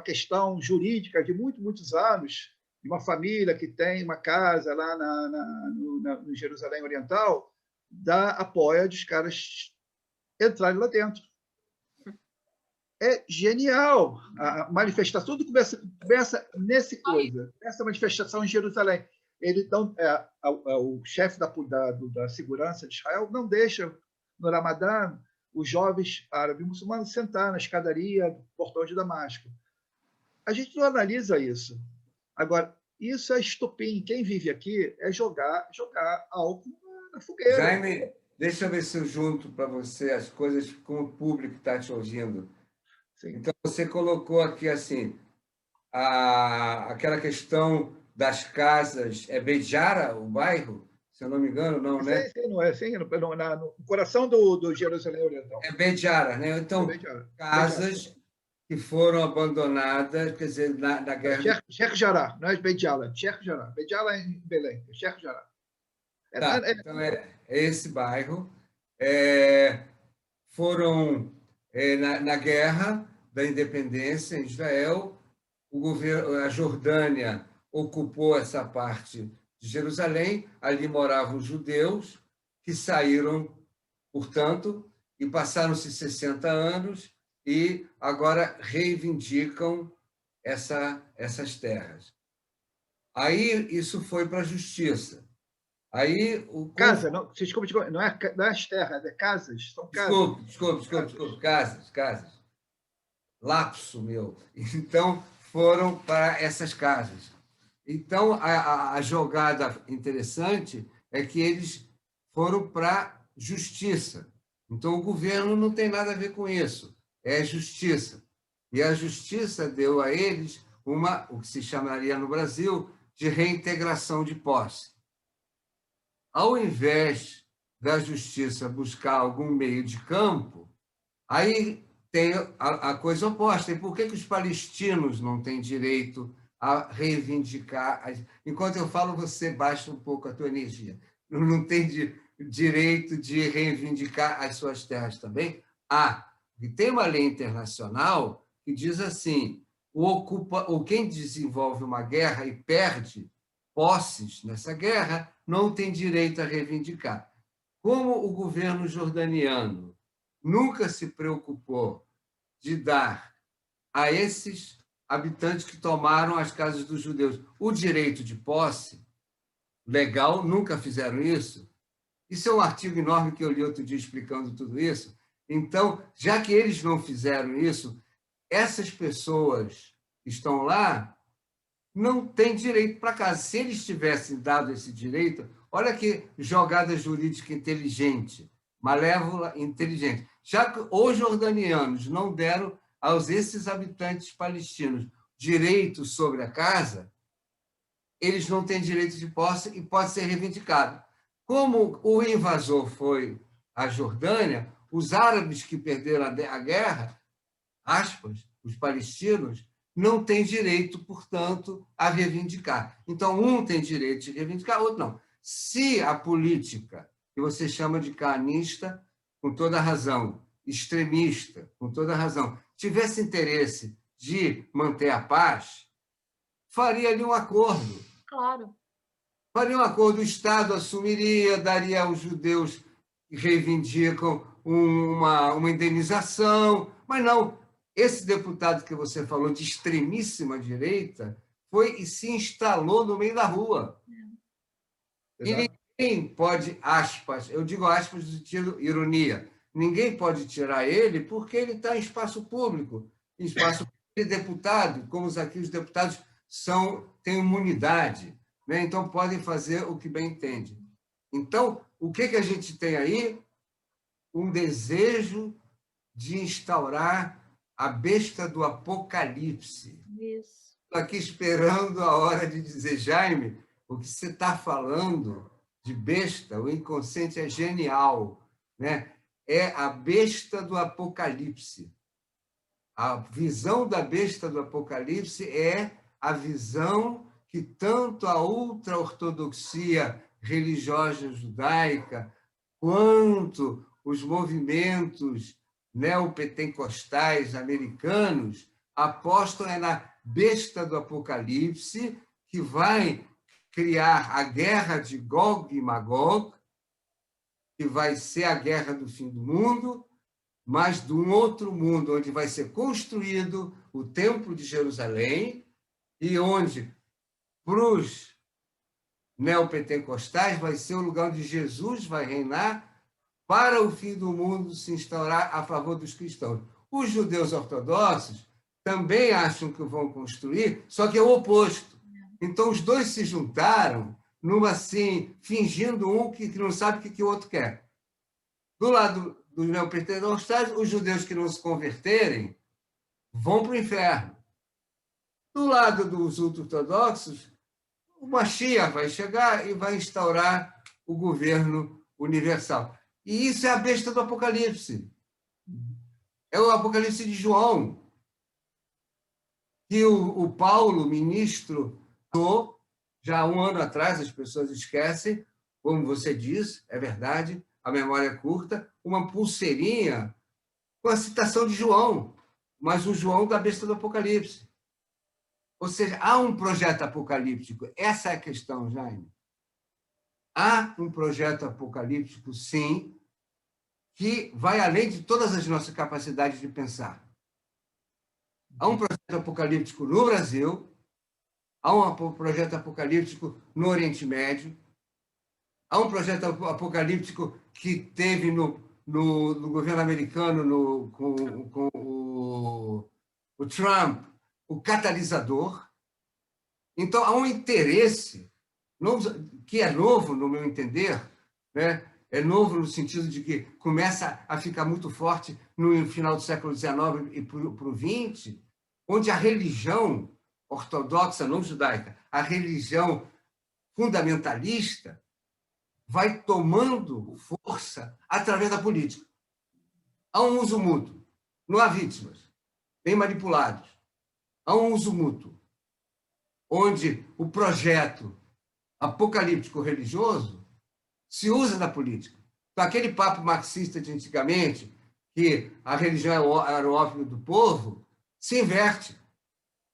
questão jurídica de muitos anos, de uma família que tem uma casa lá no Jerusalém Oriental, dá apoio dos caras entrarem lá dentro. É genial a manifestação, tudo começa nessa manifestação em Jerusalém. O chefe da segurança de Israel não deixa, no Ramadã, os jovens árabes muçulmanos sentar na escadaria do portão de Damasco. A gente não analisa isso. Agora, isso é estopim. Quem vive aqui é jogar álcool na fogueira. Jaime, deixa eu ver se eu junto para você as coisas com o público que está te ouvindo. Sim. Então, você colocou aqui assim, aquela questão das casas, é Beit-Jara, o bairro? Se eu não me engano, não, né? Sim, não é. Sim, no coração do Jerusalém Oriental. É Beit-Jara, né? Então, casas que foram abandonadas, quer dizer, na guerra... Sheikh Jarrah, não é Beit-Jara, Sheikh Jarrah. Beit-Jara é em Belém, Sheikh Jarrah. Então, é esse bairro. Foram, na guerra da independência em Israel, a Jordânia ocupou essa parte de Jerusalém, ali moravam judeus que saíram, portanto, e passaram-se 60 anos e agora reivindicam essas terras. Aí isso foi para a justiça. Aí Casa, não, desculpa, não é as terras, é casas, são casas. Desculpa, casas. Lapso meu. Então, foram para essas casas. Então, a jogada interessante é que eles foram para a justiça. Então, o governo não tem nada a ver com isso, é justiça. E a justiça deu a eles o que se chamaria no Brasil de reintegração de posse. Ao invés da justiça buscar algum meio de campo, aí tem a coisa oposta. E por que os palestinos não têm direito a reivindicar? Enquanto eu falo, você baixa um pouco a tua energia. Não tem direito de reivindicar as suas terras também? E tem uma lei internacional que diz assim: quem desenvolve uma guerra e perde posses nessa guerra não tem direito a reivindicar. Como o governo jordaniano nunca se preocupou de dar a esses habitantes que tomaram as casas dos judeus o direito de posse legal, nunca fizeram isso. Isso é um artigo enorme que eu li outro dia explicando tudo isso. Então, já que eles não fizeram isso, essas pessoas que estão lá não têm direito para casa. Se eles tivessem dado esse direito, olha que jogada jurídica inteligente, malévola inteligente. Já que os jordanianos não deram esses habitantes palestinos direito sobre a casa, eles não têm direito de posse e pode ser reivindicado. Como o invasor foi a Jordânia, os árabes que perderam a guerra, aspas, os palestinos, não têm direito, portanto, a reivindicar. Então, um tem direito de reivindicar, outro não. Se a política, que você chama de canista, com toda razão, extremista, com toda razão, tivesse interesse de manter a paz, faria ali um acordo. Claro. Faria um acordo, o Estado assumiria, daria aos judeus que reivindicam uma indenização, mas não. Esse deputado que você falou, de extremíssima direita, foi e se instalou no meio da rua. E ninguém pode, aspas, eu digo aspas de ironia, ninguém pode tirar ele porque ele está em espaço público. Em espaço público, ele é deputado, como aqui os deputados têm imunidade, né? Então podem fazer o que bem entendem. Então, o que a gente tem aí? Um desejo de instaurar a besta do apocalipse. Isso. Estou aqui esperando a hora de dizer, Jaime, o que você está falando de besta, o inconsciente é genial, né? É a besta do apocalipse. A visão da besta do apocalipse é a visão que tanto a ultra-ortodoxia religiosa judaica quanto os movimentos neopentecostais americanos apostam na besta do apocalipse, que vai criar a guerra de Gog e Magog, que vai ser a guerra do fim do mundo, mas de um outro mundo, onde vai ser construído o Templo de Jerusalém, e onde, para os neopentecostais, vai ser o lugar onde Jesus vai reinar para o fim do mundo se instaurar a favor dos cristãos. Os judeus ortodoxos também acham que vão construir, só que é o oposto. Então, os dois se juntaram, fingindo um que não sabe o que o outro quer. Do lado dos neopentecostais, os judeus que não se converterem vão para o inferno. Do lado dos ultra-ortodoxos, o Mashiach vai chegar e vai instaurar o governo universal. E isso é a besta do Apocalipse. É o Apocalipse de João, que o Paulo, ministro, já há um ano atrás, as pessoas esquecem, como você diz, é verdade, a memória é curta, uma pulseirinha com a citação de João, mas o João da besta do Apocalipse. Ou seja, há um projeto apocalíptico. Essa é a questão, Jaime. Há um projeto apocalíptico, sim, que vai além de todas as nossas capacidades de pensar. Há um projeto apocalíptico no Brasil, há um projeto apocalíptico no Oriente Médio, há um projeto apocalíptico que teve no governo americano com o Trump, o catalisador. Então, há um interesse que é novo, no meu entender, né? É novo no sentido de que começa a ficar muito forte no final do século XIX e para o XX, onde a religião ortodoxa, não judaica, a religião fundamentalista vai tomando força através da política. Há um uso mútuo, não há vítimas, nem manipulados. Há um uso mútuo, onde o projeto apocalíptico religioso se usa da política. Então, aquele papo marxista de antigamente, que a religião era o ópio do povo, se inverte.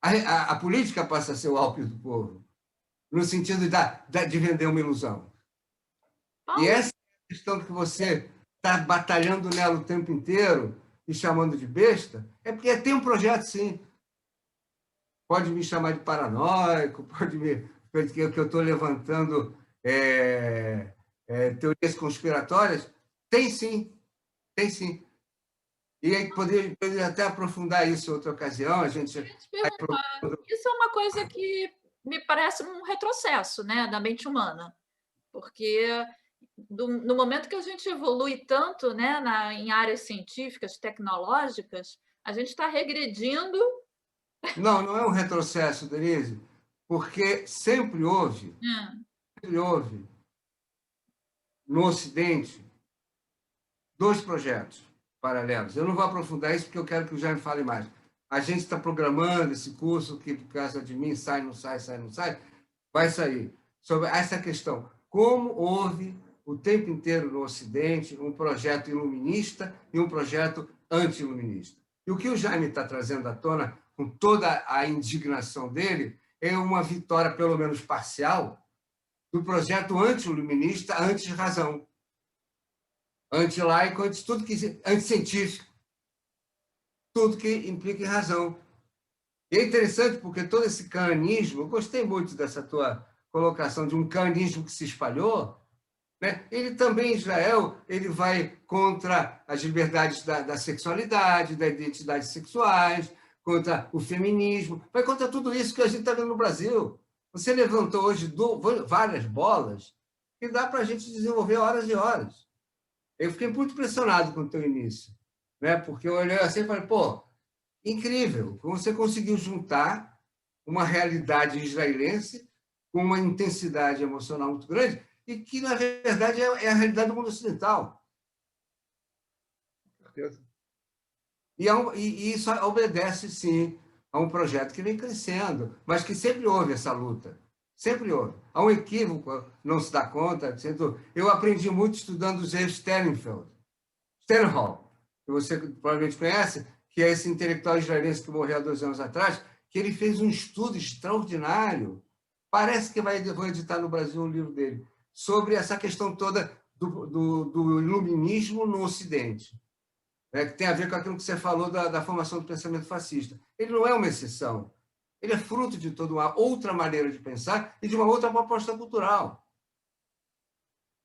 A política passa a ser o ópio do povo, no sentido de vender uma ilusão. E essa é a questão que você está batalhando nela o tempo inteiro e chamando de besta, é porque tem um projeto, sim. Pode me chamar de paranoico, que eu estou levantando teorias conspiratórias. Tem sim, tem sim. E aí poderia até aprofundar isso em outra ocasião. A gente Isso é uma coisa que me parece um retrocesso, né, da mente humana, porque no momento que a gente evolui tanto, né, em áreas científicas, tecnológicas, a gente está regredindo. Não é um retrocesso, Denise, porque sempre houve no Ocidente 2 projetos paralelos. Eu não vou aprofundar isso porque eu quero que o Jaime fale mais. A gente está programando esse curso que, por causa de mim, sai, não sai, vai sair. Sobre essa questão. Como houve o tempo inteiro no Ocidente um projeto iluminista e um projeto anti-iluminista. E o que o Jaime está trazendo à tona, com toda a indignação dele, é uma vitória, pelo menos parcial, do projeto anti-iluminista, anti-razão. Anti-laico, anti-científico. Tudo que implica em razão. E é interessante porque todo esse canismo, eu gostei muito dessa tua colocação de um canismo que se espalhou, né? Ele também, em Israel, ele vai contra as liberdades da sexualidade, da identidade sexuais, contra o feminismo, vai contra tudo isso que a gente está vendo no Brasil. Você levantou hoje várias bolas que dá para a gente desenvolver horas e horas. Eu fiquei muito impressionado com o teu início, né? Porque eu olhei assim e falei, pô, incrível, como você conseguiu juntar uma realidade israelense com uma intensidade emocional muito grande e que, na verdade, é a realidade do mundo ocidental. E isso obedece, sim, a um projeto que vem crescendo, mas que sempre houve essa luta. Sempre houve. Há um equívoco, não se dá conta. Eu aprendi muito estudando o Zé Sternhell, que você provavelmente conhece, que é esse intelectual israelense que morreu há 2 anos atrás, que ele fez um estudo extraordinário. Parece que vou editar no Brasil um livro dele, sobre essa questão toda do iluminismo no Ocidente, né, que tem a ver com aquilo que você falou da formação do pensamento fascista. Ele não é uma exceção. Ele é fruto de toda uma outra maneira de pensar e de uma outra proposta cultural.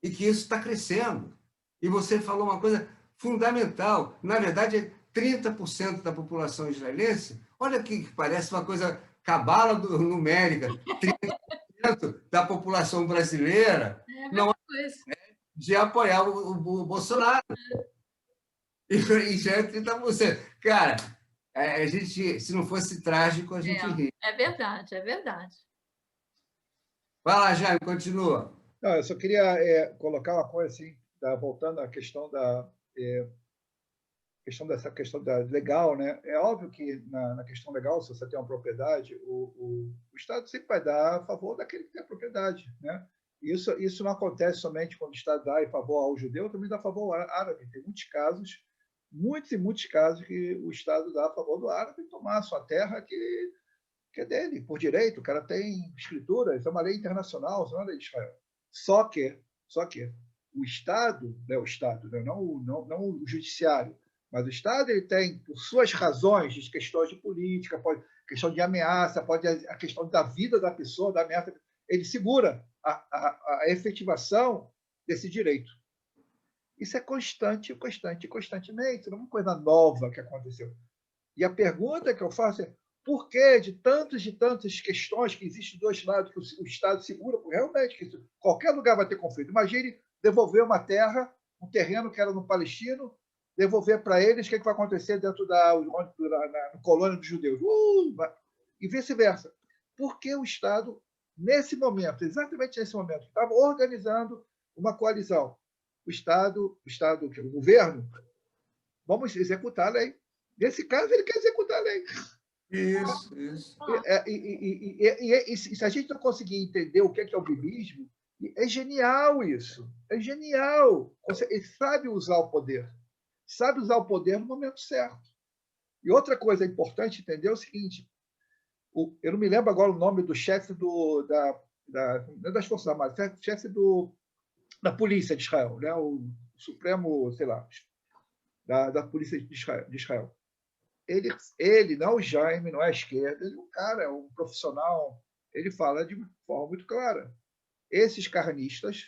E que isso está crescendo. E você falou uma coisa fundamental. Na verdade, 30% da população israelense, olha que parece uma coisa cabala numérica, 30% da população brasileira não é de apoiar o Bolsonaro. E já é 30%. Cara, a gente, se não fosse trágico, a gente ri. É verdade, é verdade. Vai lá, Jaime, continua. Não, eu só queria colocar uma coisa assim, voltando à questão dessa questão da legal, né? É óbvio que na questão legal, se você tem uma propriedade, o Estado sempre vai dar a favor daquele que tem a propriedade, né? Isso não acontece somente quando o Estado dá em favor ao judeu, também dá a favor ao árabe. Tem muitos casos que o Estado dá a favor do árabe tomar a sua terra que é dele, por direito. O cara tem escritura, isso é uma lei internacional, isso não é lei de Israel. Só que o Estado, né, né, não o judiciário, mas o Estado ele tem, por suas razões, de questões de política, questão de ameaça, a questão da vida da pessoa, da ameaça, ele segura a efetivação desse direito. Isso é constantemente, não é uma coisa nova que aconteceu. E a pergunta que eu faço é por que de tantas questões que existem dos dois lados que o Estado segura, porque realmente que qualquer lugar vai ter conflito. Imagine devolver uma terra, um terreno que era no Palestino, devolver para eles, o que vai acontecer dentro na colônia dos judeus? E vice-versa. Por que o Estado, nesse momento, exatamente nesse momento, estava organizando uma coalizão? O governo, vamos executar a lei. Nesse caso, ele quer executar a lei. Isso. E se a gente não conseguir entender o que é o biblismo, E é genial isso. É genial. Ele sabe usar o poder. Sabe usar o poder no momento certo. E outra coisa importante entender é o seguinte, eu não me lembro agora o nome do chefe das Forças Armadas, chefe da polícia de Israel, né? O Supremo, sei lá, da polícia de Israel. Ele, não o Jaime, não é a esquerda, ele é um cara, é um profissional, ele fala de forma muito clara. Esses carranistas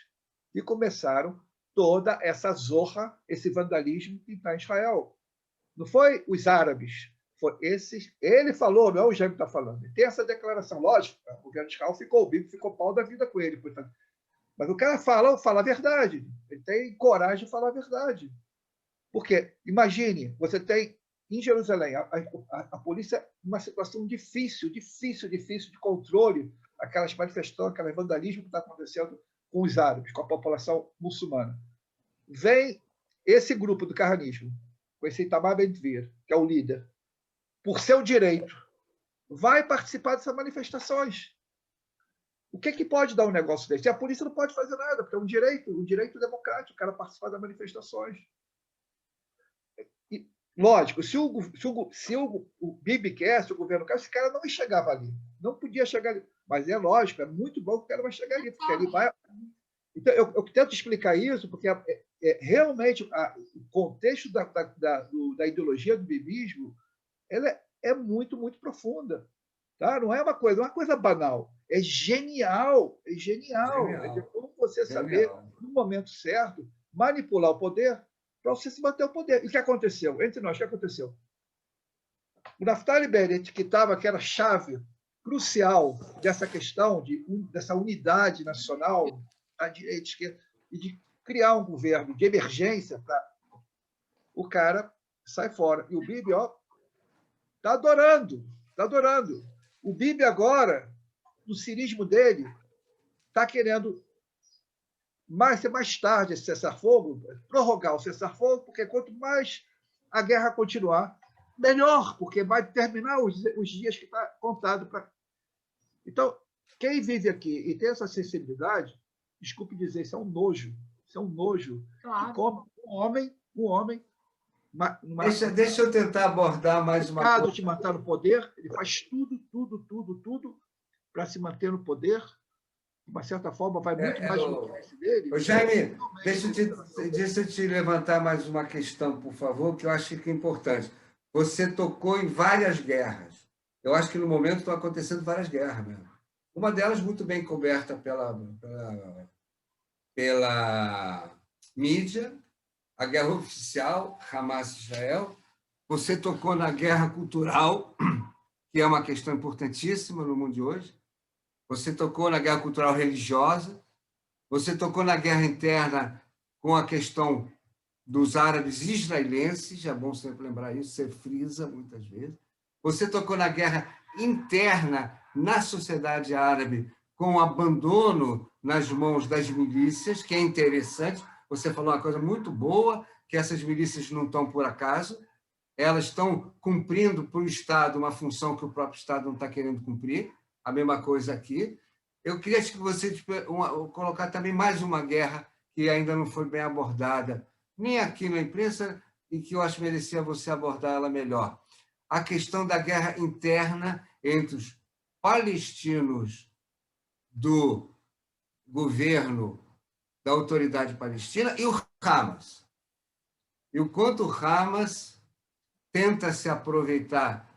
que começaram toda essa zorra, esse vandalismo que está em Israel. Não foi os árabes, foi esses. Ele falou, não é o Jaime que está falando. Ele tem essa declaração, lógico, o governo de Israel ficou, o Bibi ficou pau da vida com ele. Portanto. Mas o cara fala a verdade. Ele tem coragem de falar a verdade. Porque, imagine, você tem em Jerusalém, a polícia numa situação difícil de controle, aquelas manifestações, aquele vandalismo que está acontecendo com os árabes, com a população muçulmana. Vem esse grupo do carranismo, com esse Itamar Ben-Gvir, que é o líder, por seu direito, vai participar dessas manifestações. O que pode dar um negócio desse? E a polícia não pode fazer nada, porque é um direito democrático, o cara participar das manifestações. E, lógico, se o Bibi quer, se o governo quer, esse cara não chegava ali. Não podia chegar ali. Mas é lógico, é muito bom que o cara vai chegar ali, porque ali vai... Então, eu tento explicar isso, porque realmente o contexto da ideologia do bibismo ela é muito, muito profunda. Tá? Não é uma coisa banal. É genial. É genial. É como você saber, no momento certo, manipular o poder para você se manter o poder. E o que aconteceu? Entre nós, o que aconteceu? O Naftali Bennett, que era a chave crucial dessa questão, dessa unidade nacional, a direita e esquerda, e de criar um governo de emergência, o cara sai fora. E o Bibi, está adorando, está adorando. O Bibi agora, no cinismo dele, está querendo ser mais tarde esse cessar-fogo, prorrogar o cessar-fogo, porque quanto mais a guerra continuar, melhor, porque vai terminar os dias que está contado para. Então, quem vive aqui e tem essa sensibilidade, desculpe dizer, isso é um nojo. Isso é um nojo. Claro. Como um homem. Deixa eu tentar abordar mais uma coisa. De matar no poder, ele faz tudo para se manter no poder. De uma certa forma, vai muito mais no interesse dele. Jaime, deixa eu te levantar mais uma questão, por favor, que eu acho que é importante. Você tocou em várias guerras. Eu acho que no momento estão acontecendo várias guerras mesmo. Uma delas muito bem coberta pela mídia, a guerra oficial, Hamas-Israel. Você tocou na guerra cultural, que é uma questão importantíssima no mundo de hoje. Você tocou na guerra cultural religiosa. Você tocou na guerra interna com a questão dos árabes israelenses, é bom sempre lembrar isso, você frisa muitas vezes. Você tocou na guerra interna na sociedade árabe, com o abandono nas mãos das milícias, que é interessante. Você falou uma coisa muito boa, que essas milícias não estão por acaso, elas estão cumprindo para o Estado uma função que o próprio Estado não está querendo cumprir, a mesma coisa aqui. Eu queria que você colocar também mais uma guerra que ainda não foi bem abordada, nem aqui na imprensa, e que eu acho que merecia você abordar ela melhor. A questão da guerra interna entre os palestinos do governo da autoridade palestina e o Hamas. E o quanto o Hamas tenta se aproveitar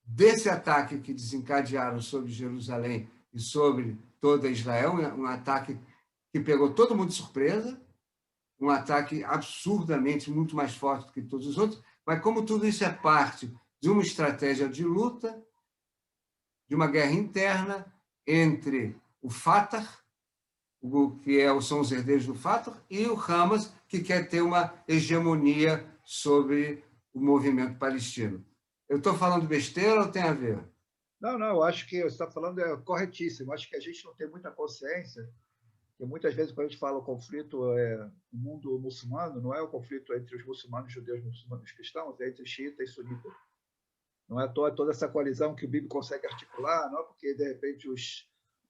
desse ataque que desencadearam sobre Jerusalém e sobre toda Israel, um ataque que pegou todo mundo de surpresa, um ataque absurdamente muito mais forte do que todos os outros, mas como tudo isso é parte de uma estratégia de luta, de uma guerra interna entre o Fatah, são os herdeiros do Fatah, e o Hamas, que quer ter uma hegemonia sobre o movimento palestino. Eu estou falando besteira ou tem a ver? Não, eu acho que você está falando é corretíssimo. Acho que a gente não tem muita consciência, que muitas vezes, quando a gente fala o conflito no mundo muçulmano, não é o conflito entre os muçulmanos, judeus, muçulmanos cristãos, é entre xiita e sunita. Não é toda essa coalizão que o Bibi consegue articular, não é porque, de repente, os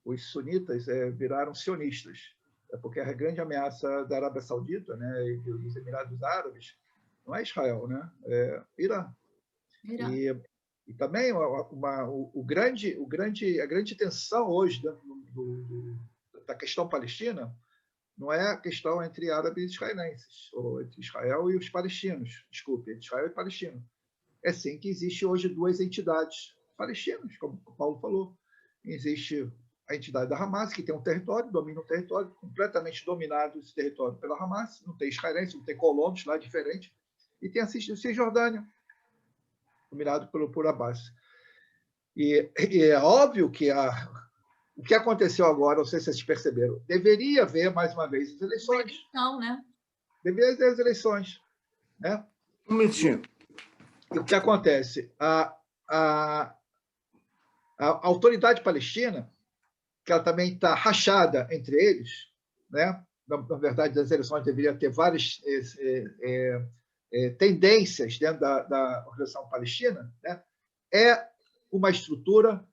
os sunitas viraram sionistas, porque a grande ameaça da Arábia Saudita, né, e dos Emirados Árabes não é Israel, né, é Irã. E também a grande tensão hoje dentro da questão palestina não é a questão entre árabes e israelenses, ou entre Israel e os palestinos, desculpe, entre Israel e Palestina. É sim que existe hoje duas entidades palestinas, como o Paulo falou. Existe a entidade da Hamas, que tem um território, domina um território, completamente dominado esse território pela Hamas, não tem israelense, não tem colonos lá, diferente, e tem a Cisjordânia, dominado por Abbas. E é óbvio que o que aconteceu agora, não sei se vocês perceberam, deveria haver, mais uma vez, as eleições. Não, né? Deveria haver as eleições. Né? Um minutinho. E o que acontece? A autoridade palestina, que ela também está rachada entre eles, né? Na verdade, as eleições deveriam ter várias tendências dentro da organização palestina, né? É uma estrutura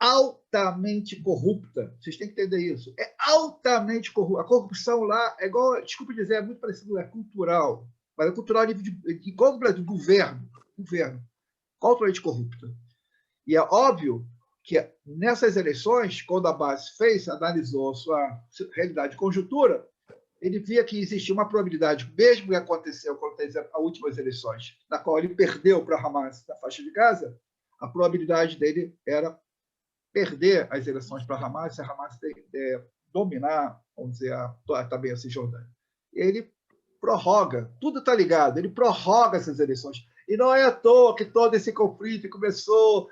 altamente corrupta. Vocês têm que entender isso. É altamente corrupta. A corrupção lá é igual, desculpe dizer, é muito parecido, é cultural. Mas é cultural a nível igual do Brasil, governo. Completamente corrupta. E é óbvio que nessas eleições, quando a base analisou a sua realidade de conjuntura, ele via que existia uma probabilidade, mesmo que aconteceu quando teve as últimas eleições, na qual ele perdeu para Hamas na faixa de Gaza, a probabilidade dele era perder as eleições para Hamas, se a Hamas dominar, vamos dizer, também a Cisjordânia. Ele prorroga, tudo está ligado, ele prorroga essas eleições. E não é à toa que todo esse conflito começou,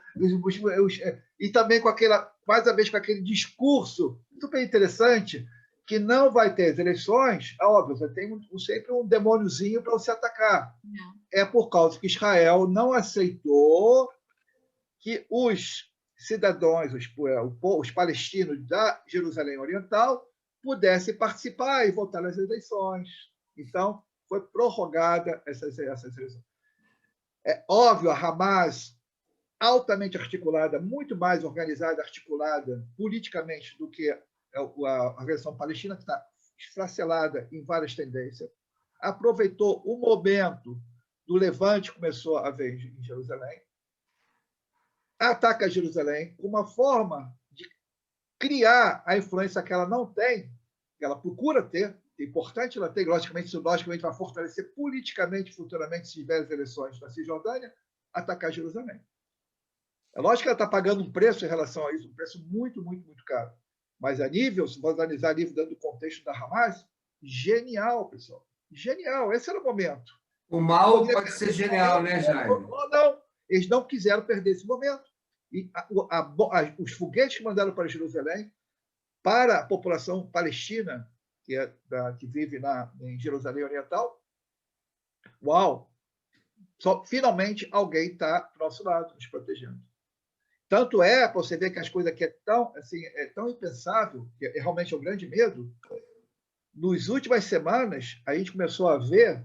e também mais uma vez com aquele discurso super interessante, que não vai ter as eleições, é óbvio, você tem sempre um demôniozinho para você atacar. É por causa que Israel não aceitou que os cidadãos, os palestinos da Jerusalém Oriental, pudessem participar e votar nas eleições. Então, foi prorrogada essas eleições. É óbvio, a Hamas, altamente articulada, muito mais organizada, articulada politicamente do que a organização palestina, que está esfacelada em várias tendências, aproveitou o momento do levante que começou a haver em Jerusalém, ataca Jerusalém com uma forma de criar a influência que ela não tem, que ela procura ter, é importante ela ter, logicamente vai fortalecer politicamente, futuramente, se tiver as eleições na Cisjordânia, atacar Jerusalém. É lógico que ela está pagando um preço em relação a isso, um preço muito, muito, muito caro. Mas a nível, se vamos analisar a nível dentro do contexto da Hamas, genial, pessoal. Genial, esse era o momento. O mal pode ser genial, né, Jaime? Não, eles não quiseram perder esse momento. E os foguetes que mandaram para Jerusalém, para a população palestina, que vive em Jerusalém Oriental, uau! Finalmente alguém está do nosso lado, nos protegendo. Tanto é, para você ver que as coisas aqui é tão impensável, que realmente é um grande medo. Nas últimas semanas, a gente começou a ver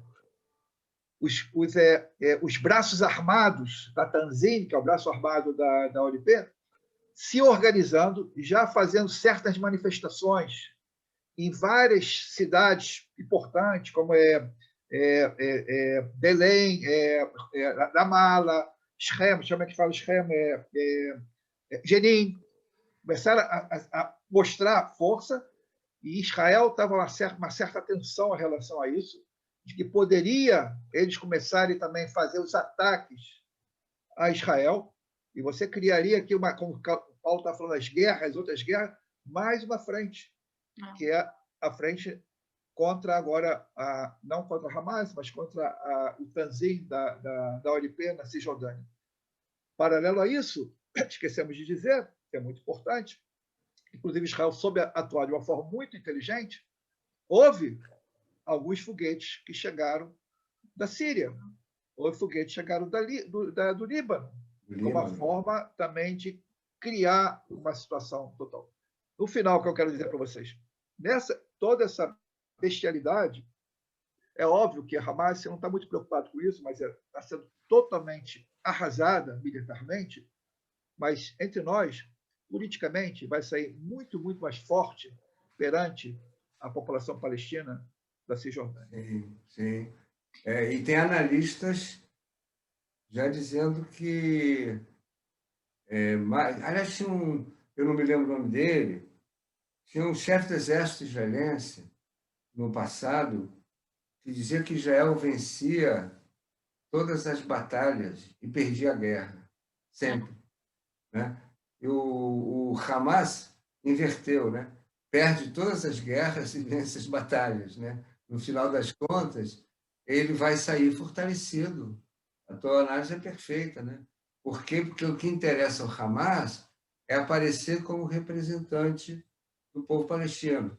os braços armados da Tanzim, que é o braço armado da OLP, se organizando, já fazendo certas manifestações em várias cidades importantes, como Belém, Ramallah, Shem, chama que fala Shem, Jenin, começaram a mostrar força, e Israel estava uma certa tensão em relação a isso, de que poderia eles começarem também a fazer os ataques a Israel, e você criaria aqui, como o Paulo está falando, as guerras, outras guerras, mais uma frente, que é a frente contra agora, não contra a Hamas, mas contra o Tanzim da OLP na Cisjordânia. Paralelo a isso, esquecemos de dizer, que é muito importante, inclusive Israel soube atuar de uma forma muito inteligente, houve alguns foguetes que chegaram da Síria, houve foguetes que chegaram do Líbano, como uma forma também de criar uma situação total. No final, o que eu quero dizer para vocês, toda essa bestialidade, é óbvio que a Hamas não está muito preocupado com isso, mas está sendo totalmente arrasada militarmente, mas entre nós, politicamente, vai sair muito, muito mais forte perante a população palestina da Cisjordânia. Sim, sim. E tem analistas já dizendo que... aliás, eu não me lembro o nome dele, tinha um chefe do exército israelense, no passado, que dizia que Israel vencia todas as batalhas e perdia a guerra, sempre. Né? E o Hamas inverteu, né? Perde todas as guerras e vence as batalhas. Né? No final das contas, ele vai sair fortalecido. A tua análise é perfeita. Né? Por quê? Porque o que interessa ao Hamas é aparecer como representante do povo palestino.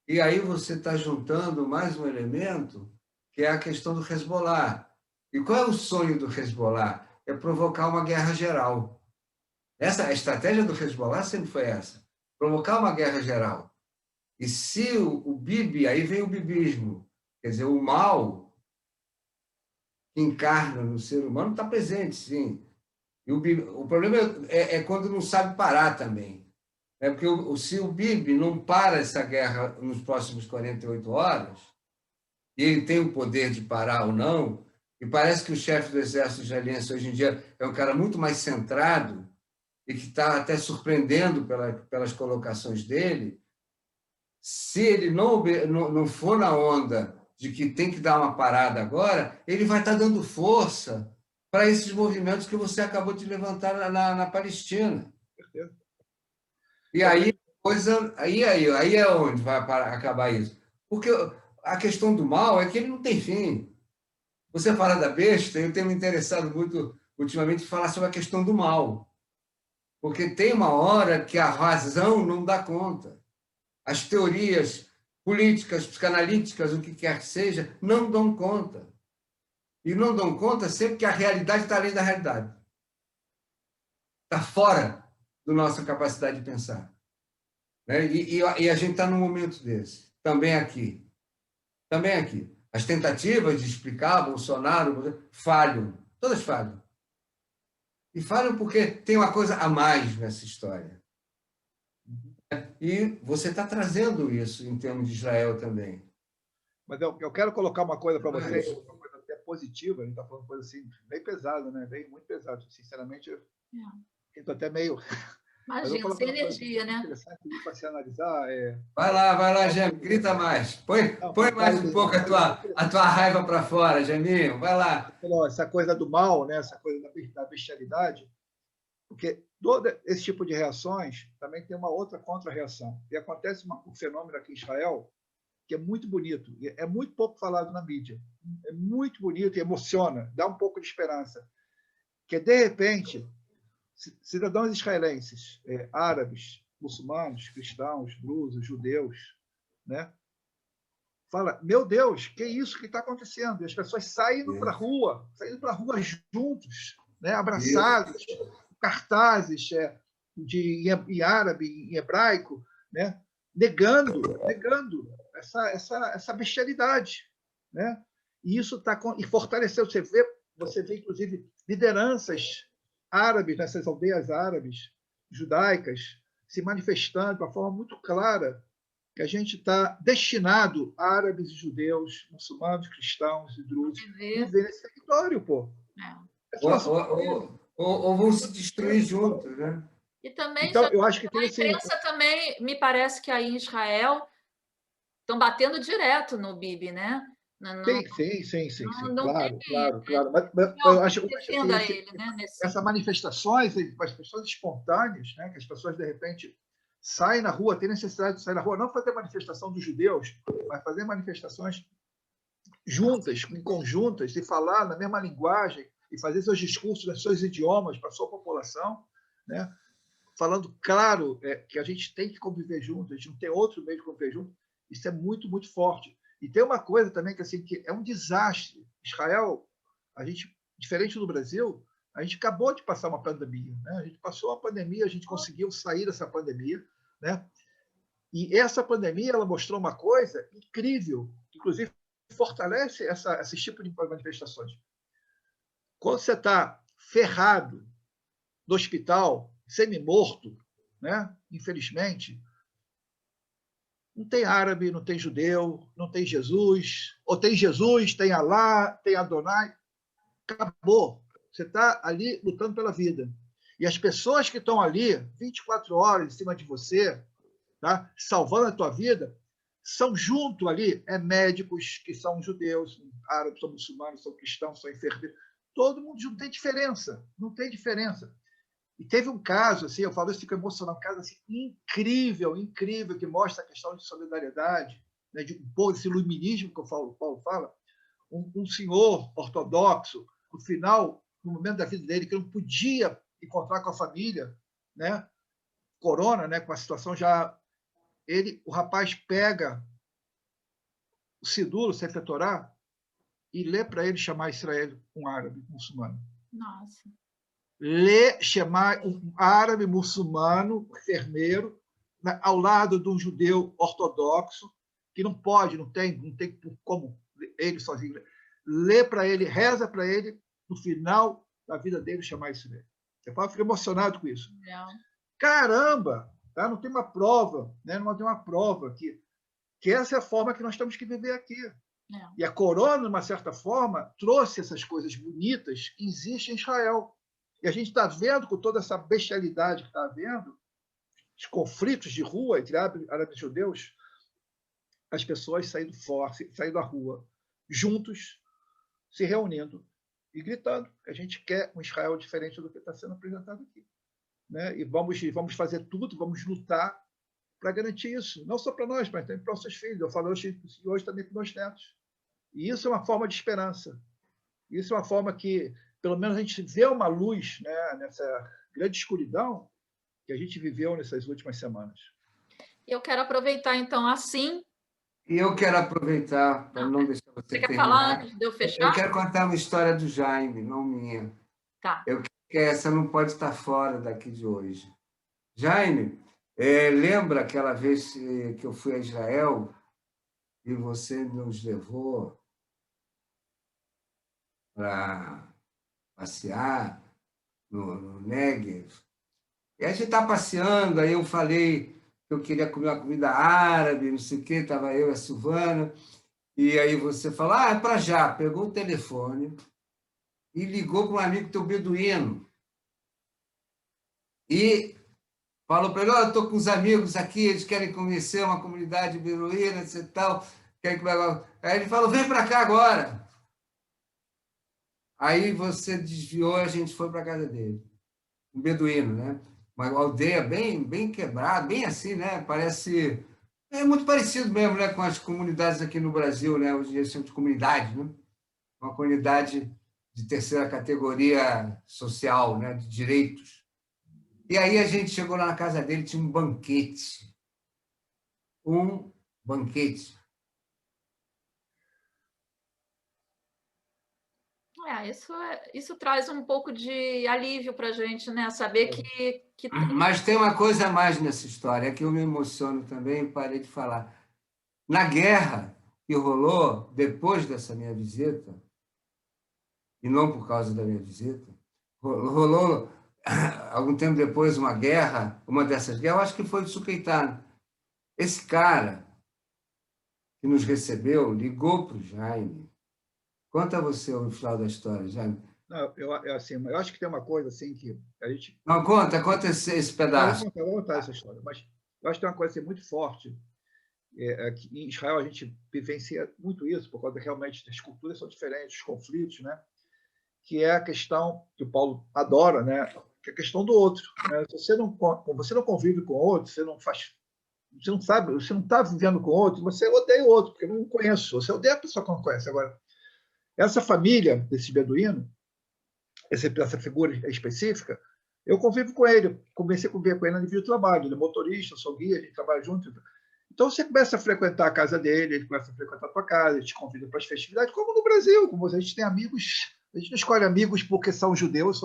E aí você está juntando mais um elemento, que é a questão do Hezbollah. E qual é o sonho do Hezbollah? É provocar uma guerra geral. A estratégia do Hezbollah sempre foi essa, provocar uma guerra geral. E se o Bibi, aí vem o bibismo, quer dizer, o mal que encarna no ser humano está presente, sim. E o problema é quando não sabe parar também. Porque se o Bibi não para essa guerra nos próximos 48 horas, e ele tem o poder de parar ou não, e parece que o chefe do exército israelense hoje em dia é um cara muito mais centrado e que está até surpreendendo pelas colocações dele, se ele não for na onda de que tem que dar uma parada agora, ele vai estar dando força para esses movimentos que você acabou de levantar na Palestina. E aí é onde vai acabar isso. Porque a questão do mal é que ele não tem fim. Você fala da besta, eu tenho me interessado muito ultimamente em falar sobre a questão do mal. Porque tem uma hora que a razão não dá conta. As teorias políticas, psicanalíticas, o que quer que seja, não dão conta. E não dão conta sempre que a realidade está além da realidade. Está fora da nossa capacidade de pensar. Né? E a gente está num momento desse. Também aqui. As tentativas de explicar Bolsonaro falham. Todas falham. E falham porque tem uma coisa a mais nessa história. E você está trazendo isso em termos de Israel também. Mas eu quero colocar uma coisa para vocês, uma coisa até positiva, a gente está falando coisa assim, bem pesada, né? Bem, muito pesado. Sinceramente, eu estou até meio... Imagina, sem energia, né? Interessante para se analisar. Vai lá, Gêmeo, grita mais. Põe mais um pouco a tua raiva para fora, Geminho. Vai lá. Essa coisa do mal, né? Essa coisa da bestialidade, porque todo esse tipo de reações também tem uma outra contra-reação. E acontece um fenômeno aqui em Israel que é muito bonito, e é muito pouco falado na mídia. É muito bonito e emociona, dá um pouco de esperança. Que, de repente, cidadãos israelenses, árabes, muçulmanos, cristãos, drusos, judeus, né? Fala, meu Deus, que é isso que está acontecendo? E as pessoas saindo para a rua juntos, né? Abraçados, cartazes em árabe, em hebraico, né? negando essa bestialidade, né? E isso e fortaleceu. Você vê inclusive lideranças árabes nessas aldeias árabes judaicas se manifestando de uma forma muito clara que a gente está destinado, árabes e judeus, muçulmanos, cristãos e drusos, viver nesse território, pô. Ou vão se destruir juntos, né? E também, então, eu acho que a imprensa também, me parece que aí em Israel estão batendo direto no Bibi, né? Sim. Claro. Mas eu acho que ele, né, essas manifestações espontâneas, né, que as pessoas, de repente, saem na rua, têm necessidade de sair na rua, não fazer manifestação dos judeus, mas fazer manifestações juntas, conjuntas, e falar na mesma linguagem, e fazer seus discursos nos seus idiomas para a sua população, né? Falando claro que a gente tem que conviver junto, a gente não tem outro meio de conviver junto. Isso é muito, muito forte. E tem uma coisa também que, assim, que é um desastre. Israel, a gente, diferente do Brasil, a gente acabou de passar uma pandemia, né? A gente passou uma pandemia, a gente conseguiu sair dessa pandemia, né? E essa pandemia, ela mostrou uma coisa incrível, que inclusive fortalece esse tipo de manifestações. Quando você está ferrado no hospital, semi-morto, né? Infelizmente, não tem árabe, não tem judeu, não tem Jesus, ou tem Jesus, tem Alá, tem Adonai. Acabou. Você está ali lutando pela vida. E as pessoas que estão ali 24 horas em cima de você, tá? Salvando a tua vida, são junto ali, médicos que são judeus, árabes, são muçulmanos, são cristãos, são enfermeiros. Todo mundo não tem diferença. Não tem diferença. E teve um caso, assim, eu falo isso, fico emocionado, um caso assim, incrível, incrível, que mostra a questão de solidariedade, né, de um pouco desse iluminismo que o Paulo fala. Um senhor ortodoxo, no final, no momento da vida dele, que não podia encontrar com a família, né, corona, né, com a situação já... o rapaz pega o Siduro, o Sefer Torá, e lê para ele chamar Israel um árabe muçulmano. Nossa. Lê chamar um árabe muçulmano, enfermeiro, ao lado de um judeu ortodoxo, que não pode, não tem como ele sozinho. Lê para ele, reza para ele, no final da vida dele, chamar Israel. Você fala, fica emocionado com isso. Não. Caramba! Tá? Não tem uma prova, né? Não tem uma prova que essa é a forma que nós temos que viver aqui. Não. E a corona, de uma certa forma, trouxe essas coisas bonitas que existem em Israel. E a gente está vendo, com toda essa bestialidade que está havendo, os conflitos de rua entre árabes e judeus, as pessoas saindo fora, saindo à rua, juntos, se reunindo e gritando que a gente quer um Israel diferente do que está sendo apresentado aqui. Né? E vamos fazer tudo, vamos lutar para garantir isso, não só para nós, mas também para os nossos filhos. Eu falo hoje também para os meus netos. E isso é uma forma de esperança. Isso é uma forma que, pelo menos, a gente vê uma luz, né, nessa grande escuridão que a gente viveu nessas últimas semanas. Eu quero aproveitar, então, assim... E eu quero aproveitar, para não deixar você quer falar terminar, antes de eu fechar? eu quero contar uma história do Jaime, não minha. Tá. Que essa não pode estar fora daqui de hoje. Jaime, lembra aquela vez que eu fui a Israel e você nos levou para passear no Negev? E a gente está passeando, aí eu falei que eu queria comer uma comida árabe, não sei o quê, estava eu e a Silvana, e aí você falou, é para já, pegou o telefone e ligou para um amigo teu beduíno. E falou para ele, eu estou com uns amigos aqui, eles querem conhecer uma comunidade beduína, e tal. Aí ele falou, vem para cá agora. Aí você desviou, a gente foi para a casa dele. Um beduíno, né? Uma aldeia bem quebrada, bem assim, né? Parece... É muito parecido mesmo, né, com as comunidades aqui no Brasil, né? Hoje em dia chamam de comunidade, né? Uma comunidade de terceira categoria social, né? De direitos. E aí a gente chegou lá na casa dele, tinha um banquete. Um banquete. Isso traz um pouco de alívio para a gente, né? Saber que... Mas tem uma coisa a mais nessa história, que eu me emociono também e parei de falar. Na guerra que rolou depois dessa minha visita, e não por causa da minha visita, rolou algum tempo depois uma guerra, uma dessas guerras, eu acho que foi de Suqueitá. Esse cara que nos recebeu ligou para o Jaime. Conta você o final da história, Jaime. Não, eu acho que tem uma coisa assim que a gente... Não, conta esse pedaço. Eu vou contar essa história, mas eu acho que tem uma coisa assim, muito forte. Que em Israel a gente vivencia muito isso, por causa que realmente as culturas são diferentes, os conflitos, né? Que é a questão que o Paulo adora, né? Que é a questão do outro. Né? Se você não convive com o outro, você não sabe, você não está vivendo com o outro, você odeia o outro, porque eu não conheço. Você odeia a pessoa que não conhece. Agora, essa família desse beduíno, essa figura específica, eu convivo com ele, comecei a conviver com ele no nível de trabalho, ele é motorista, eu sou guia, a gente trabalha junto. Então você começa a frequentar a casa dele, ele começa a frequentar a tua casa, ele te convida para as festividades, como no Brasil, como a gente tem amigos, a gente não escolhe amigos porque são judeus,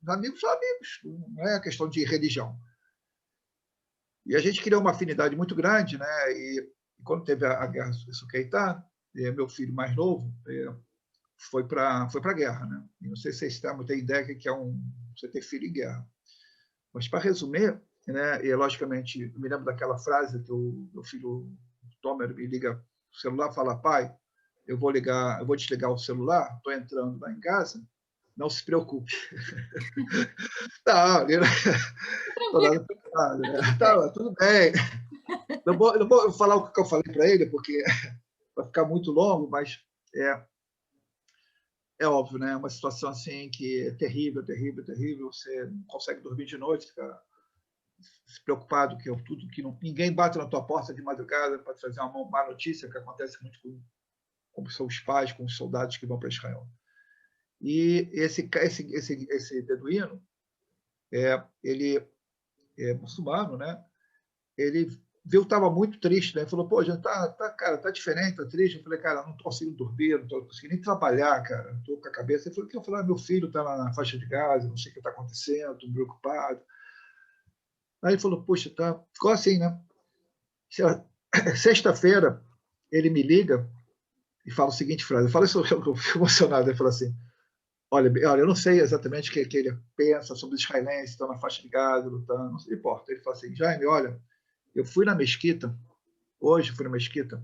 amigos são amigos, não é questão de religião. E a gente criou uma afinidade muito grande, né? E quando teve a guerra de Suqueitá, meu filho mais novo foi para a guerra, né? E não sei se vocês têm muita ideia que é você ter filho em guerra. Mas, para resumir, né, e logicamente, eu me lembro daquela frase que o meu filho Tomer me liga o celular, fala: pai, eu vou desligar o celular, estou entrando lá em casa, não se preocupe. Não, ele não nada preocupado, né? Tá, tudo bem. Não vou falar o que eu falei para ele, porque vai ficar muito longo, mas é óbvio, né? É uma situação assim que é terrível, terrível, terrível. Você não consegue dormir de noite, fica preocupado que tudo que ninguém bate na tua porta de madrugada para trazer uma má notícia, que acontece muito com os pais, com os soldados que vão para Israel. E esse beduíno, ele é muçulmano, né? Ele viu que estava muito triste, né? Ele falou: pô, já cara, tá diferente, tá triste. Eu falei: cara, não estou conseguindo dormir, não estou conseguindo nem trabalhar, cara, estou com a cabeça. Ele falou: o que eu falei? Meu filho está na faixa de Gaza, não sei o que está acontecendo, estou preocupado. Aí ele falou: puxa, tá. Ficou assim, né? Sexta-feira, ele me liga e fala a seguinte frase. Eu falo isso, eu fico emocionado. Ele fala assim: olha, eu não sei exatamente o que ele pensa sobre os israelenses que estão na faixa de Gaza, lutando, não importa. Ele fala assim: Jaime, olha, eu fui na mesquita, hoje fui na mesquita,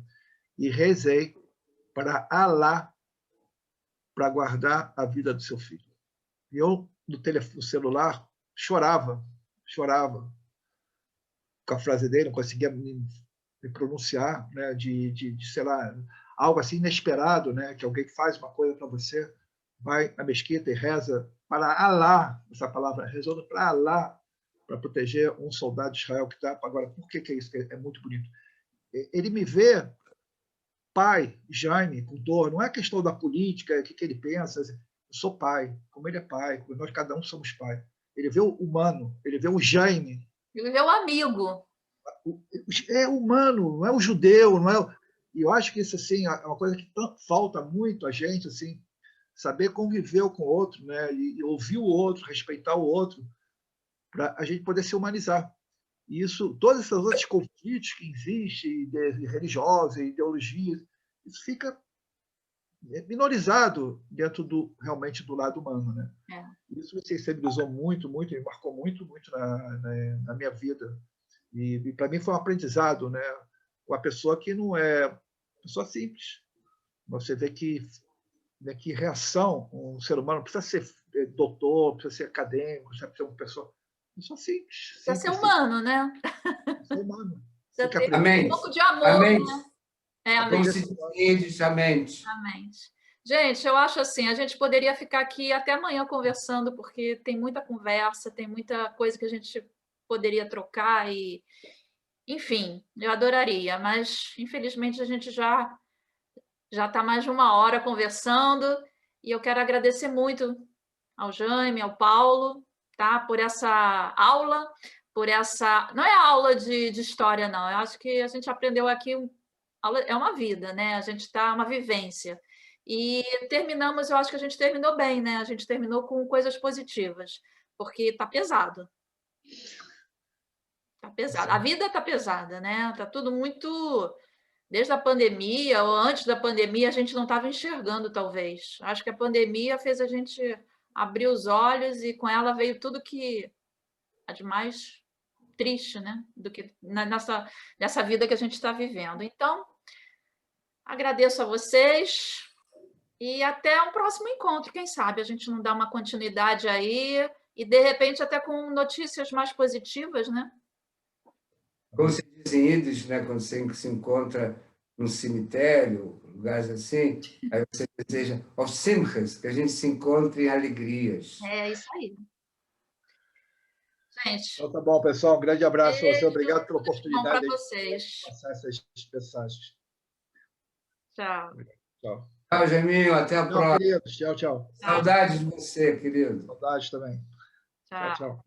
e rezei para Alá para guardar a vida do seu filho. E eu, no celular, chorava com a frase dele, não conseguia me pronunciar, né, sei lá, algo assim inesperado, né, que alguém faz uma coisa para você, vai na mesquita e reza para Alá, essa palavra, rezando para Alá, para proteger um soldado de Israel que está. Agora, por que é isso? É muito bonito. Ele me vê, pai, Jaime, com dor, não é questão da política, o que ele pensa. Eu sou pai, como ele é pai, nós cada um somos pai. Ele vê o humano, ele vê o Jaime. Ele vê o amigo. É humano, não é o judeu, não é. E eu acho que isso assim é uma coisa que falta muito a gente, assim, saber conviver com o outro, né? E ouvir o outro, respeitar o outro, para a gente poder se humanizar. E isso, todas essas outras conflitos que existem, religiosos, ideologias, isso fica minorizado dentro realmente do lado humano, né? Isso me sensibilizou muito, muito, me marcou muito, muito na minha vida. E para mim foi um aprendizado, né? Uma pessoa que não é pessoa simples. Você vê que reação um ser humano precisa ser doutor, precisa ser acadêmico, precisa ser uma pessoa simples. Precisa ser humano, né? Ser humano. Precisa ter Amém. um pouco de amor, Amém. né? Como se diz, amém. Amém. Gente, eu acho assim, a gente poderia ficar aqui até amanhã conversando, porque tem muita conversa, tem muita coisa que a gente poderia trocar e, enfim, eu adoraria, mas infelizmente a gente já está mais de uma hora conversando e eu quero agradecer muito ao Jaime, ao Paulo, tá? Por essa aula, por essa... Não é aula de história, não. Eu acho que a gente aprendeu aqui... É uma vida, né? A gente está... uma vivência. E terminamos, eu acho que a gente terminou bem, né? A gente terminou com coisas positivas, porque está pesado. Está pesado. A vida está pesada, né? Está tudo muito... Desde a pandemia, ou antes da pandemia, a gente não estava enxergando, talvez. Acho que a pandemia fez a gente abrir os olhos e com ela veio tudo que é de mais triste, né? Do que nessa vida que a gente está vivendo. Então, agradeço a vocês e até um próximo encontro. Quem sabe a gente não dá uma continuidade aí e, de repente, até com notícias mais positivas, né? Como se diz em Yiddish, né? Quando você se encontra num cemitério, lugares assim, aí você deseja aos simchas, que a gente se encontre em alegrias. É isso aí. Gente. Então, tá bom, pessoal. Um grande abraço a você. Obrigado pela oportunidade de passar essas mensagens. Tchau. Tchau. Tchau, Jaiminho. Até a próxima. Queridos. Tchau, tchau. Saudades de você, querido. Saudades também. Tchau. Tchau.